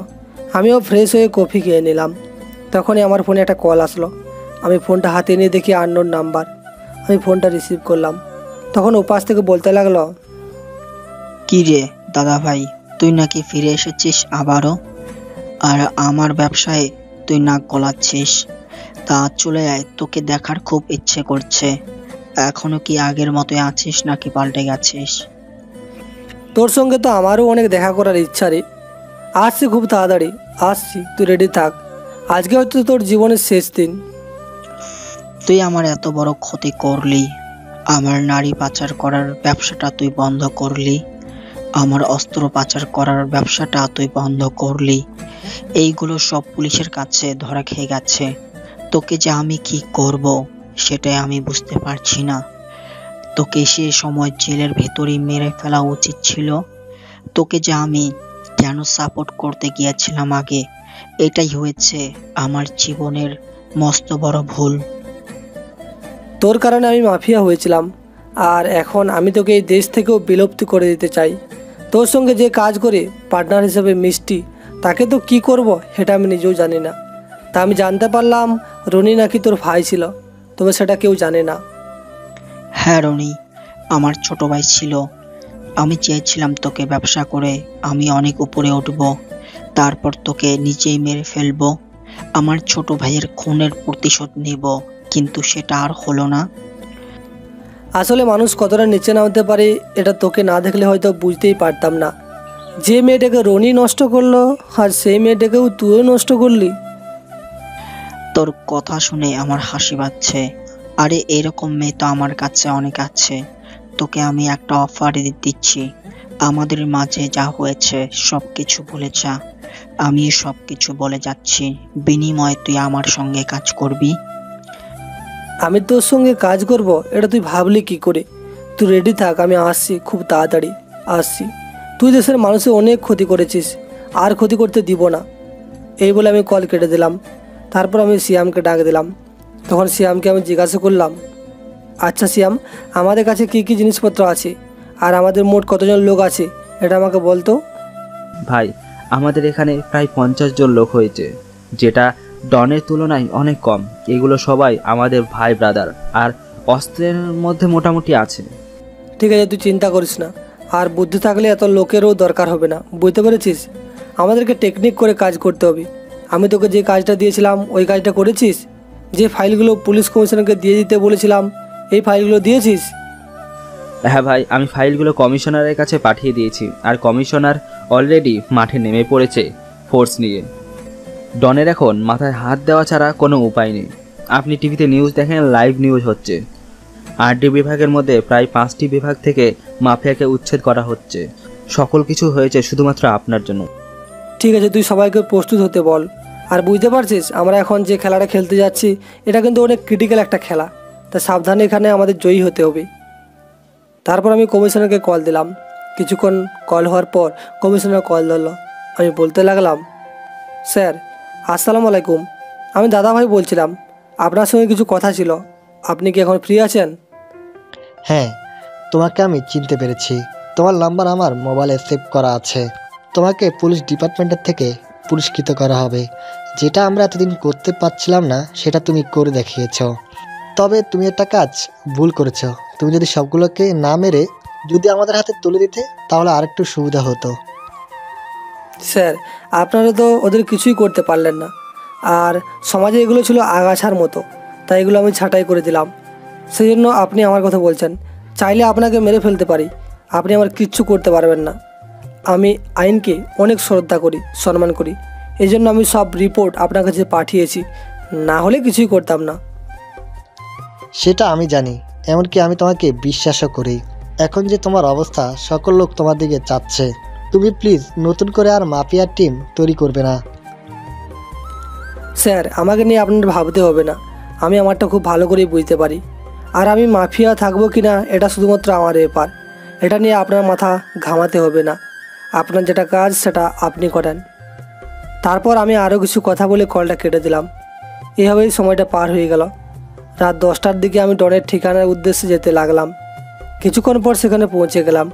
আমিও ফ্রেশ হয়ে কফি খেয়ে নিলাম। তখনই আমার ফোনে একটা কল আসলো। আমি ফোনটা হাতে নিয়ে দেখি আননোন নাম্বার। আমি ফোনটা রিসিভ করলাম। তখন ওপাশ থেকে বলতে লাগলো, কি রে দাদা ভাই, তুই নাকি ফিরে এসেছিস আবারও, আর আমার ব্যবসায় তুই নাক গলাচ্ছিস। তা চলে আয়, তোকে দেখার খুব ইচ্ছে করছে। এখনো কি আগের মতোই আছিস নাকি পাল্টে গেছিস? তোর সঙ্গে তো আমারও অনেক দেখা করার ইচ্ছা রে। আসছি খুব তাড়াতাড়ি, আসছি, তুই রেডি থাক। আজকে হয়তো তোর জীবনের শেষ দিন। তুই আমার এত বড় ক্ষতি করলি। আমার নারী পাচার করার ব্যবসাটা তুই বন্ধ করলি, আমার অস্ত্র পাচার করার ব্যবসাটা তুই বন্ধ করলি। এইগুলো সব পুলিশের কাছে ধরা খেয়ে গেছে। তোকে যে আমি কি করব সেটাই আমি বুঝতে পারছি না। তোকে সে সময় জেলের ভেতরেই মেরে ফেলা উচিত ছিল। তোকে যে আমি কেন সাপোর্ট করতে গিয়েছিলাম আগে, এটাই হয়েছে আমার জীবনের মস্ত বড় ভুল। তোর কারণে আমি মাফিয়া হয়েছিলাম, আর এখন আমি তোকে এই দেশ থেকেও বিলুপ্তি করে দিতে চাই। তোর সঙ্গে যে কাজ করে পার্টনার হিসেবে মিষ্টি, তাকে তো কি করব সেটা আমি নিজেও জানি না। তা আমি জানতে পারলাম রনি নাকি তোর ভাই ছিল, তবে সেটা কেউ জানে না। হ্যাঁ রনি আমার ছোট ভাই ছিল। আমি চেয়েছিলাম তোকে ব্যবসা করে আমি অনেক উপরে উঠব, তারপর তোকে নিজেই মেরে ফেলবো, আমার ছোট ভাইয়ের খুনের প্রতিশোধ নেব, কিন্তু সেটা আর হলো না। আসলে মানুষ কতটা নিচে নামতে পারে এটা তোকে না দেখলে হয়তো বুঝতেই পারতাম না। যে মেয়েটাকে রনি নষ্ট করলো, আর সেই মেয়েটাকেও তুইও নষ্ট করলি। তোর কথা শুনে আমার হাসি পাচ্ছে। আরে এরকম মেয়ে তো আমার কাছে অনেক আছে। তোকে আমি একটা অফার দিচ্ছি, আমাদের মাঝে যা হয়েছে সবকিছু ভুলে যা। আমি সবকিছু বলে যাচ্ছি, বিনিময়ে তুই আমার সঙ্গে কাজ করবি। আমি তোর সঙ্গে কাজ করব এটা তুই ভাবলি কি করে? তুই রেডি থাক, আমি আসছি, খুব তাড়াতাড়ি আসছি। তুই দেশের মানুষের অনেক ক্ষতি করেছিস, আর ক্ষতি করতে দিব না। এই বলে আমি কল কেটে দিলাম। তারপর আমি সিয়ামকে ডাক দিলাম। তখন সিয়ামকে আমি জিজ্ঞাসা করলাম, আচ্ছা সিয়াম, আমাদের কাছে কি কি জিনিসপত্র আছে আর আমাদের মোট কতজন লোক আছে এটা আমাকে বলতো। ভাই, আমাদের এখানে প্রায় 50 জন লোক হয়েছে, যেটা ডনের তুলনায় অনেক কম। এগুলো সবাই আমাদের ভাই ব্রাদার, আর অস্ত্রের মধ্যে মোটামুটি আছে। ঠিক আছে, তুই চিন্তা করিস না। আর বুদ্ধি থাকলে এত লোকেরও দরকার হবে না, বুঝতে পেরেছিস? আমাদেরকে টেকনিক করে কাজ করতে হবে। আমি তোকে যে কাজটা দিয়েছিলাম ওই কাজটা করেছিস? যে ফাইলগুলো পুলিশ কমিশনারকে দিয়ে দিতে বলেছিলাম এই ফাইলগুলো দিয়েছিস? হ্যাঁ ভাই, আমি ফাইলগুলো কমিশনারের কাছে পাঠিয়ে দিয়েছি, আর কমিশনার অলরেডি মাঠে নেমে পড়েছে ফোর্স নিয়ে। ডনের এখন মাথায় হাত দেওয়া ছাড়া কোনো উপায় নেই। আপনি টিভিতে নিউজ দেখেন, লাইভ নিউজ হচ্ছে। 8টি বিভাগের মধ্যে প্রায় 5টি বিভাগ থেকে মাফিয়াকে উচ্ছেদ করা হচ্ছে। সকল কিছু হয়েছে শুধুমাত্র আপনার জন্য। ঠিক আছে, তুই সবাইকে প্রস্তুত হতে বল। আর বুঝতে পারছিস আমরা এখন যে খেলাটা খেলতে যাচ্ছি এটা কিন্তু অনেক ক্রিটিক্যাল একটা খেলা, তা সাবধানে এখানে আমাদের জয়ী হতে হবে। তারপর আমি কমিশনারকে কল দিলাম। কিছুক্ষণ কল হওয়ার পর কমিশনার কল ধরলো। আমি বলতে লাগলাম, স্যার আসসালামু আলাইকুম, আমি দাদা ভাই বলছিলাম, আপনার সঙ্গে কিছু কথা ছিল। আপনি কি এখন ফ্রি আছেন? হ্যাঁ, তোমাকে আমি চিনতে পেরেছি। তোমার নাম্বার আমার মোবাইলে সেভ করা আছে। তোমাকে পুলিশ ডিপার্টমেন্টের থেকে পুরস্কৃত করা হবে। যেটা আমরা এতদিন করতে পারছিলাম না সেটা তুমি করে দেখিয়েছো। তবে তুমি একটা কাজ ভুল করেছো। তুমি যদি সবগুলোকে না মেরে যদি আমাদের হাতে তুলে দিতে তাহলে আরেকটু সুবিধা হতো। স্যার আপনারা তো ওদের কিছুই করতে পারলেন না, আর সমাজে এগুলো ছিল আগাছার মতো, তাই এগুলো আমি ছাঁটাই করে দিলাম। সেই জন্য আপনি আমার কথা বলছেন। চাইলে আপনাকে মেরে ফেলতে পারি, আপনি আমার কিচ্ছু করতে পারবেন না। আমি আইনকে অনেক শ্রদ্ধা করি, সম্মান করি, এই জন্য আমি সব রিপোর্ট আপনার কাছে পাঠিয়েছি, না হলে কিছুই করতাম না। সেটা আমি জানি, এমনকি আমি তোমাকে বিশ্বাসও করি। এখন যে তোমার অবস্থা, সকল লোক তোমার দিকে চাচ্ছে। তুমি প্লিজ নতুন করে আর মাফিয়ার টিম তৈরি করবে না। স্যার আমাকে নিয়ে আপনার ভাবতে হবে না, আমি আমারটা খুব ভালো করেই বুঝতে পারি। আর আমি মাফিয়া থাকবো কি না এটা শুধুমাত্র আমার ব্যাপার, এটা নিয়ে আপনার মাথা ঘামাতে হবে না। আপনার যেটা কাজ সেটা আপনি করেন। তারপর আমি আরও কিছু কথা বলে কলটা কেটে দিলাম। এভাবেই সময়টা পার হয়ে গেল। রাত 10টার দিকে আমি ডনের ঠিকানার উদ্দেশ্যে যেতে লাগলাম। কিছুক্ষণ পর সেখানে পৌঁছে গেলাম।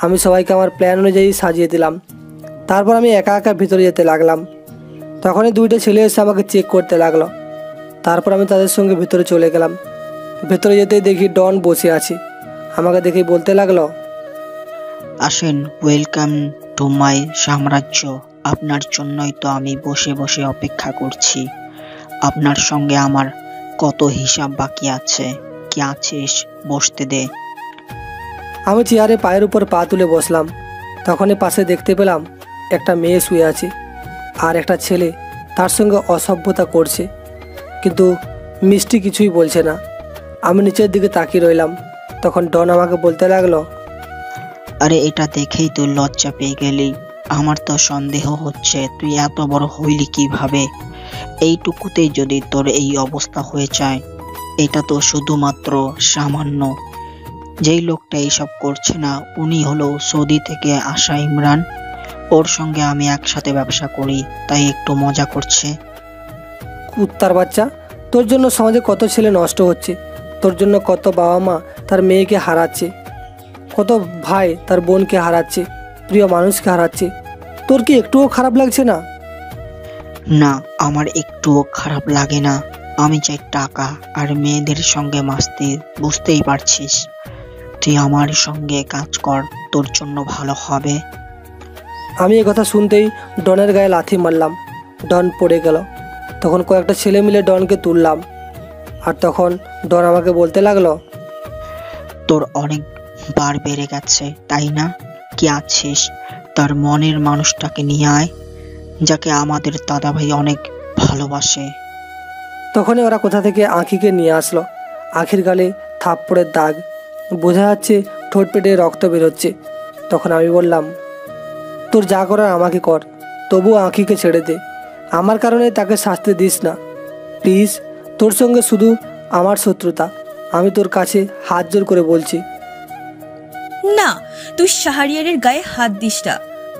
আমি সবাইকে আমার প্ল্যান অনুযায়ী সাজিয়ে দিলাম। তারপর আমি একা একা ভিতরে যেতে লাগলাম। তখনই 2টা ছেলে এসে আমাকে চেক করতে লাগলো। তারপর আমি তাদের সঙ্গে ভিতরে চলে গেলাম। ভেতরে যেতেই দেখি ডন বসে আছে। আমাকে দেখেই বলতে লাগলো, আসেন, ওয়েলকাম টু মাই সাম্রাজ্য। আপনার জন্যই তো আমি বসে বসে অপেক্ষা করছি। আপনার সঙ্গে আমার কত হিসাব বাকি আছে। কি আছিস, বসতে দে। আমি চেয়ারে পায়ের উপর পা তুলে বসলাম। তখনই পাশে দেখতে পেলাম একটা মেয়ে শুয়ে আছে, আর একটা ছেলে তার সঙ্গে অসভ্যতা করছে, কিন্তু মিষ্টি কিছুই বলছে না। আমি নিচের দিকে তাকিয়ে রইলাম। তখন ডন আমাকে বলতে লাগলো, আরে এটা দেখেই তুই লজ্জা পেয়ে গেলি। আমার তো সন্দেহ হচ্ছে তুই এত বড় হইলি কিভাবে। এইটুকুতেই যদি তোর এই অবস্থা হয়ে যায়, এটা তো শুধুমাত্র সামান্য। যেই লোকটা এইসব করছে না উনি হলো সৌদি থেকে আসা ইমরান। ওর সঙ্গে আমি একসাথে ব্যবসা করি, তাই একটু মজা করছে। কুত্তার বাচ্চা, তোর জন্য সমাজে কত ছেলে নষ্ট হচ্ছে, তোর জন্য কত বাবা মা তার মেয়েকে হারাচ্ছে, কত ভাই তার বোনকে হারাচ্ছে, প্রিয় মানুষকে হারাচ্ছে। তোর কি একটুও খারাপ লাগছে না? না, আমার একটুও খারাপ লাগে না। আমি চাই টাকা আর মেয়েদের সঙ্গে মাস্তি, বুঝতেই পারছিস। তুই আমার সঙ্গে কাজ কর, তোর জন্য ভালো হবে। আমি এ কথা শুনতেই ডনের গায়ে লাথি মারলাম। ডন পড়ে গেল। তখন কয়েকটা ছেলে মিলে ডনকে তুললাম। আর তখন ডন আমাকে বলতে লাগলো, তোর অনেক বার বেড়ে গেছে তাই না? কি আছিস, তার মনের মানুষটাকে নিয়ে আয়, যাকে আমাদের দাদাভাই অনেক ভালোবাসে। তখনই ওরা কোথা থেকে আঁখিকে নিয়ে আসলো। আঁখির গালে থাপ্পড়ের দাগ, বোঝা যাচ্ছে ঠোঁট পেটে রক্ত বেরোচ্ছে। তখন আমি বললাম, তোর যা করার আমাকে কর, তবুও আঁখিকে ছেড়ে দে। আমার কারণে তাকে শাস্তি দিস না প্লিজ। তোর সঙ্গে শুধু আমার শত্রুতা, আমি তোর কাছে হাত জোর করে বলছি। না, তুই শাহরিয়ারের গায়ে হাত দিস না।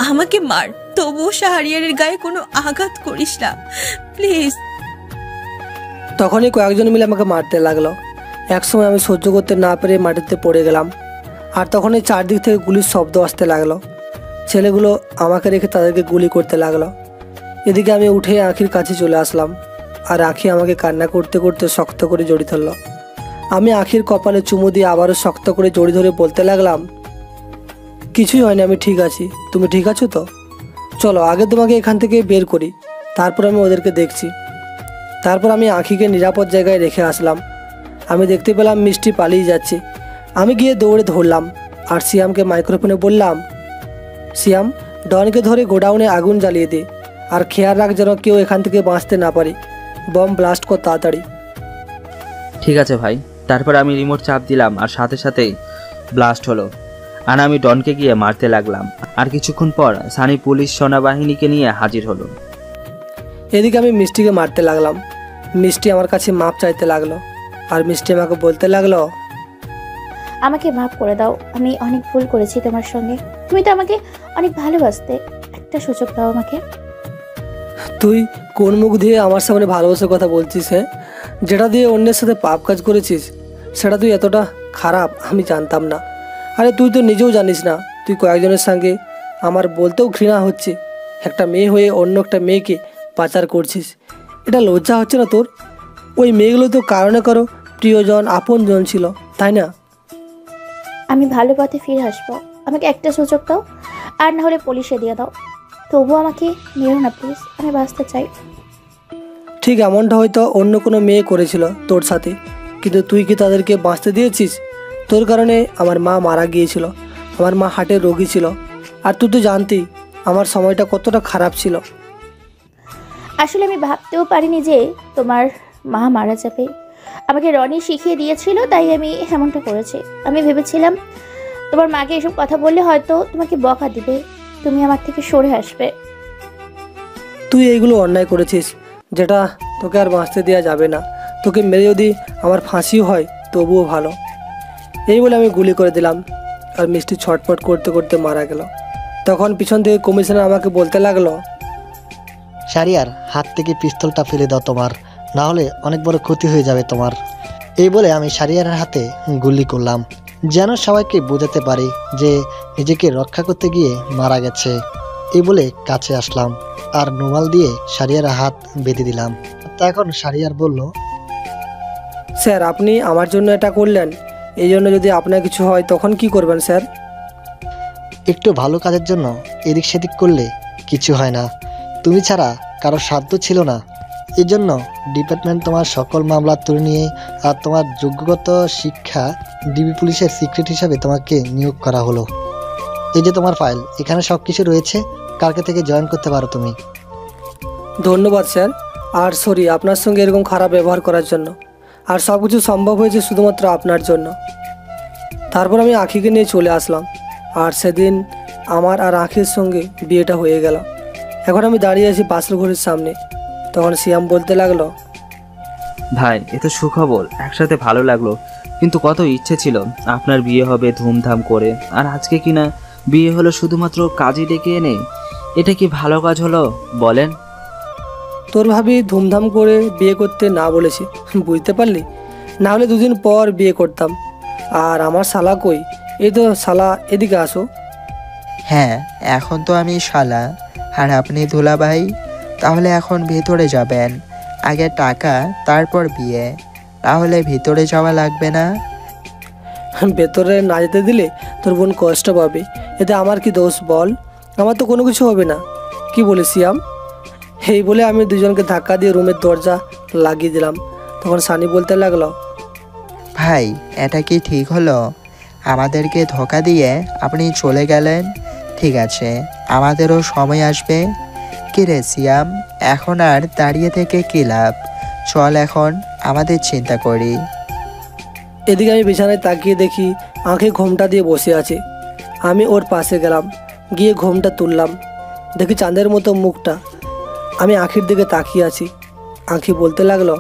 আমাকে মার, তবুও শাহরিয়ারের গায়ে কোনো আঘাত করিস না প্লিজ। তখনই কয়েকজন মিলে আমাকে মারতে লাগলো। একসময় আমি সহ্য করতে না পেরে মাটিতে পড়ে গেলাম। আর তখনই চারদিক থেকে গুলির শব্দ আসতে লাগলো। ছেলেগুলো আমাকে রেখে তাদেরকে গুলি করতে লাগলো। এদিকে আমি উঠে আঁখির কাছে চলে আসলাম। আর আঁখি আমাকে কান্না করতে করতে শক্ত করে জড়ি ধরল। আমি আঁখির কপালে চুমু দিয়ে আবারও শক্ত করে জড়ি ধরে বলতে লাগলাম, কিছুই হয়নি, আমি ঠিক আছি, তুমি ঠিক আছো তো? চলো আগে তোমাকে এখান থেকে বের করি, তারপর আমি ওদেরকে দেখছি। তারপর আমি আঁখিকে নিরাপদ জায়গায় রেখে আসলাম। আমি দেখতে পেলাম মিষ্টি পালিয়ে যাচ্ছে। আমি গিয়ে দৌড়ে ধরলাম আর সিয়ামকে মাইক্রোফোনে বললাম, সিয়াম, ডনকে ধরে গোডাউনে আগুন জ্বালিয়ে দে, আর খেয়াল রাখ যেন কেউ এখান থেকে বাঁচতে না পারে। বম ব্লাস্ট কর তাড়াতাড়ি। ঠিক আছে ভাই। তারপর আমি রিমোট চাপ দিলাম আর সাথে সাথেই ব্লাস্ট হলো। আর আমি ডনকে গিয়ে মারতে লাগলাম। আর কিছুক্ষণ পর সানি পুলিশ সেনাবাহিনীকে নিয়ে হাজির হলো। এদিকে আমি মিষ্টিকে মারতে লাগলাম। মিষ্টি আমার কাছে মাপ চাইতে লাগলো আর মিষ্টি আমাকে বলতে লাগলো, আমাকে মাফ করে দাও, আমি অনেক ভুল করেছি তোমার সঙ্গে। তুমি তো আমাকে অনেক ভালোবাসতে, একটা সুযোগ দাও আমাকে। তুই কোন মুখ দিয়ে আমার সামনে ভালোবাসার কথা বলছিস? হ্যাঁ, যেটা দিয়ে অন্যের সাথে পাপ কাজ করেছিস সেটা তুই এতটা খারাপ আমি জানতাম না। আরে তুই তো নিজেও জানিস না, তুই কয়েকজনের সঙ্গে, আমার বলতেও ঘৃণা হচ্ছে, একটা মেয়ে হয়ে অন্য একটা মেয়েকে পাচার করছিস। এটা লজ্জা হচ্ছে না তোর? ওই মেয়েগুলো তো কারণে কারো প্রিয়জন আপনজন ছিল, তাই না? আমি ভালো পথে ফিরে আসবো, আমাকে একটা সুযোগ দাও, আর না হলে পুলিশে দিয়ে দাও। তবুও আমাকে মেরো না প্লিজ, আমি বাঁচতে চাই। ঠিক এমনটা হয়তো অন্য কোনো মেয়ে করেছিল তোর সাথে, কিন্তু তুই কি তাদেরকে বাঁচতে দিয়েছিস? তোর কারণে আমার মা মারা গিয়েছিল, আমার মা হার্টের রোগী ছিল, আর তুই তো জানতেই আমার সময়টা কতটা খারাপ ছিল। আসলে আমি ভাবতেও পারিনি যে তোমার মা মারা যাবে। আমাকে রনি শিখিয়ে দিয়েছিল, তাই আমি এমনটা করেছি। আমি ভেবেছিলাম তোমার মাকে এসব কথা বললে হয়তো তোমাকে বকা দিবে, তুমি আমার থেকে সরে আসবে। তুই এইগুলো অন্যায় করেছিস, যেটা তোকে আর বাঁচতে দেওয়া যাবে না। তোকে মেরে যদি আমার ফাঁসিও হয় তবুও ভালো। এই বলে আমি গুলি করে দিলাম আর মিষ্টি ছটফট করতে করতে মারা গেল। তখন পিছন থেকে কমিশনার আমাকে বলতে লাগলো, শারিয়ার, হাত থেকে পিস্তলটা ফেলে দাও তোমার, না হলে অনেক বড় ক্ষতি হয়ে যাবে তোমার। এই বলে আমি শারিয়ারের হাতে গুলি করলাম, যেন সবাইকে বোঝাতে পারি যে নিজেকে রক্ষা করতে গিয়ে মারা গেছে। এই বলে কাছে আসলাম আর রুমাল দিয়ে শারিয়ারের হাত বেঁধে দিলাম। তখন শারিয়ার বলল, স্যার আপনি আমার জন্য এটা করলেন, এই জন্য যদি আপনার কিছু হয় তখন কি করবেন স্যার? একটু ভালো কাজের জন্য এদিক সেদিক করলে কিছু হয় না। তুমি ছাড়া কারো সাধ্য ছিল না, এই জন্য ডিপার্টমেন্ট তোমার সকল মামলা তুলে নিয়ে আর তোমার যোগ্যগত শিক্ষা ডিবি পুলিশের সিক্রেট হিসাবে তোমাকে নিয়োগ করা হলো। এই যে তোমার ফাইল, এখানে সব কিছু রয়েছে, কালকে থেকে জয়েন করতে পারো তুমি। ধন্যবাদ স্যার, আর সরি আপনার সঙ্গে এরকম খারাপ ব্যবহার করার জন্য। আর সব কিছু সম্ভব হয়েছে শুধুমাত্র আপনার জন্য। তারপর আমি আঁখিকে নিয়ে চলে আসলাম, আর সেদিন আমার আর আঁখির সঙ্গে বিয়েটা হয়ে গেল। এখন আমি দাঁড়িয়ে আছি বাসর ঘরের সামনে। তখন সিয়াম বলতে লাগলো, ভাই এ তো সুখবর, একসাথে ভালো লাগলো, কিন্তু কত ইচ্ছে ছিল আপনার বিয়ে হবে ধুমধাম করে, আর আজকে কিনা বিয়ে হলো শুধুমাত্র কাজে ডেকে এনে। এটা কি ভালো কাজ হলো বলেন? তোর ভাবি ধুমধাম করে বিয়ে করতে না বলেছি, বুঝতে পারলি? না হলে দুদিন পর বিয়ে করতাম। আর আমার শালা কই? এই তো শালা, এদিকে আসো। হ্যাঁ, এখন তো আমি শালা আর আপনি দুলাভাই। তাহলে এখন ভেতরে যাবেন, আগে টাকা তারপর বিয়ে, তাহলে ভিতরে যাওয়া লাগবে না। ভেতরে না যেতে দিলে তোর বোন কষ্ট পাবে, এতে আমার কি দোষ বল? আমার তো কোনো কিছু হবে না, কি বলে সিয়াম? এই বলে আমি দুজনকে ধাক্কা দিয়ে রুমের দরজা লাগিয়ে দিলাম। তখন সানি বলতে লাগলো, ভাই এটা কি ঠিক হলো? আমাদেরকে ধোকা দিয়ে আপনি চলে গেলেন। ঠিক আছে, আমাদেরও সময় আসবে। কি রে সিয়াম, এখন আর দাঁড়িয়ে থেকে কি লাভ? চল এখন আমাদের চিন্তা করি। এদিকে আমি বিছানায় তাকিয়ে দেখি আঁখি ঘোমটা দিয়ে বসে আছে। আমি ওর পাশে গেলাম, গিয়ে ঘোমটা তুললাম, দেখি চাঁদের মতো মুখটা। আমি আঁখির দিকে তাকিয়ে আছি। আঁখি বলতে লাগলো,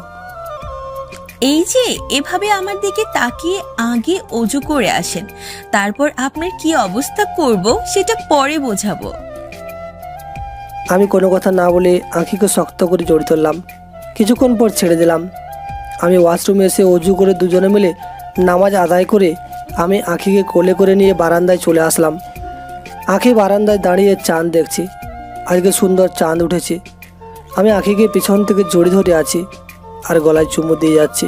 এই যে এভাবে আমার দিকে তাকিয়ে আগে অজু করে আসেন, তারপর আপনার কি অবস্থা করব সেটা পরে বোঝাবো। আমি কোনো কথা না বলে আঁখিকে শক্ত করে জড়ি ধরলাম। কিছুক্ষণ পর ছেড়ে দিলাম। আমি ওয়াশরুমে এসে অজু করে দুজনে মিলে নামাজ আদায় করে আমি আঁখিকে কোলে করে নিয়ে বারান্দায় চলে আসলাম। আঁখি বারান্দায় দাঁড়িয়ে চাঁদ দেখছি। আজকে সুন্দর চাঁদ উঠেছে। আমি আঁখিকে পিছন থেকে জড়ি ধরে আছি আর গলায় চুমু দিয়ে যাচ্ছি।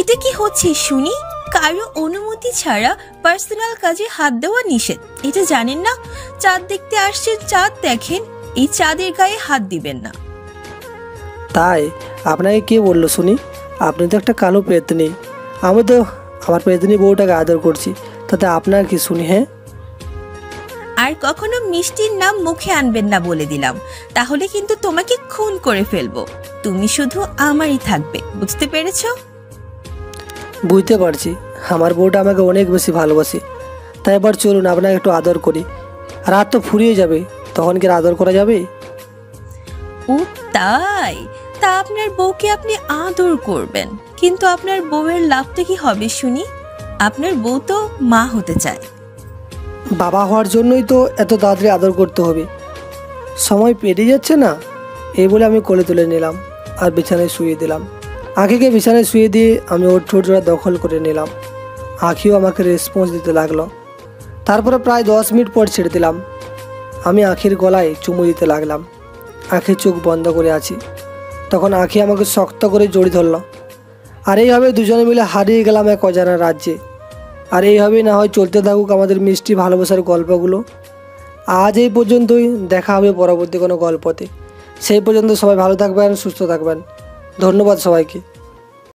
এটা কি হচ্ছে শুনি? কারো অনুমতি ছাড়া পার্সোনাল কাজে হাত দেওয়া নিষেধ, এটা জানেন না? চাঁদ দেখতে আসছেন, চাঁদ দেখেন, এই চাঁদের গায়ে হাত দিবেন না। তাই আপনাকে কে বললো শুনি? আপনি তো একটা কালো পেতনি। আমি তো আমার পেতনি বউটাকে আদর করছি, তাতে আপনার কি শুনি? হ্যাঁ, আর কখনো মিষ্টির নাম মুখে আনবেন না বলে দিলাম, তাহলে কিন্তু তোমাকে খুন করে ফেলবো। তুমি শুধু আমারই থাকবে, বুঝতে পেরেছো? বুঝতে পারছি, আমার বউটা আমাকে অনেক বেশি ভালোবাসে। তাই এবার চলুন আপনাকে একটু আদর করি। রাত তো ফুরিয়ে যাবে, তখন কি আর আদর করা যাবে? ও তাই? তা আপনার বউকে আপনি আদর করবেন, কিন্তু আপনার বউয়ের লাভটা কি হবে শুনি? আপনার বউ তো মা হতে চায়। বাবা হওয়ার জন্যই তো এত তাড়াতাড়ি আদর করতে হবে, সময় পেরিয়ে যাচ্ছে না। এই বলে আমি কোলে তুলে নিলাম আর বিছানায় শুয়ে দিলাম। আখিকে বিছানায় শুয়ে দিয়ে আমি ওর ঠোঁট জোড়া দখল করে নিলাম। আখিও আমাকে রেসপন্স দিতে লাগলো। তারপরে প্রায় 10 মিনিট পর ছেড়ে দিলাম। আমি আখির গলায় চুমু দিতে লাগলাম। আখির চোখ বন্ধ করে আছি, তখন আখি আমাকে শক্ত করে জড়িয়ে ধরলো। আর এইভাবে দুজনে মিলে হারিয়ে গেলাম এক অজানা রাজ্যে। আর এইভাবেই না হয় চলতে থাকুক আমাদের মিষ্টি ভালোবাসার গল্পগুলো। আজ এই পর্যন্তই, দেখা হবে পরবর্তী কোনো গল্পতে। সেই পর্যন্ত সবাই ভালো থাকবেন, সুস্থ থাকবেন। ধন্যবাদ সবাইকে।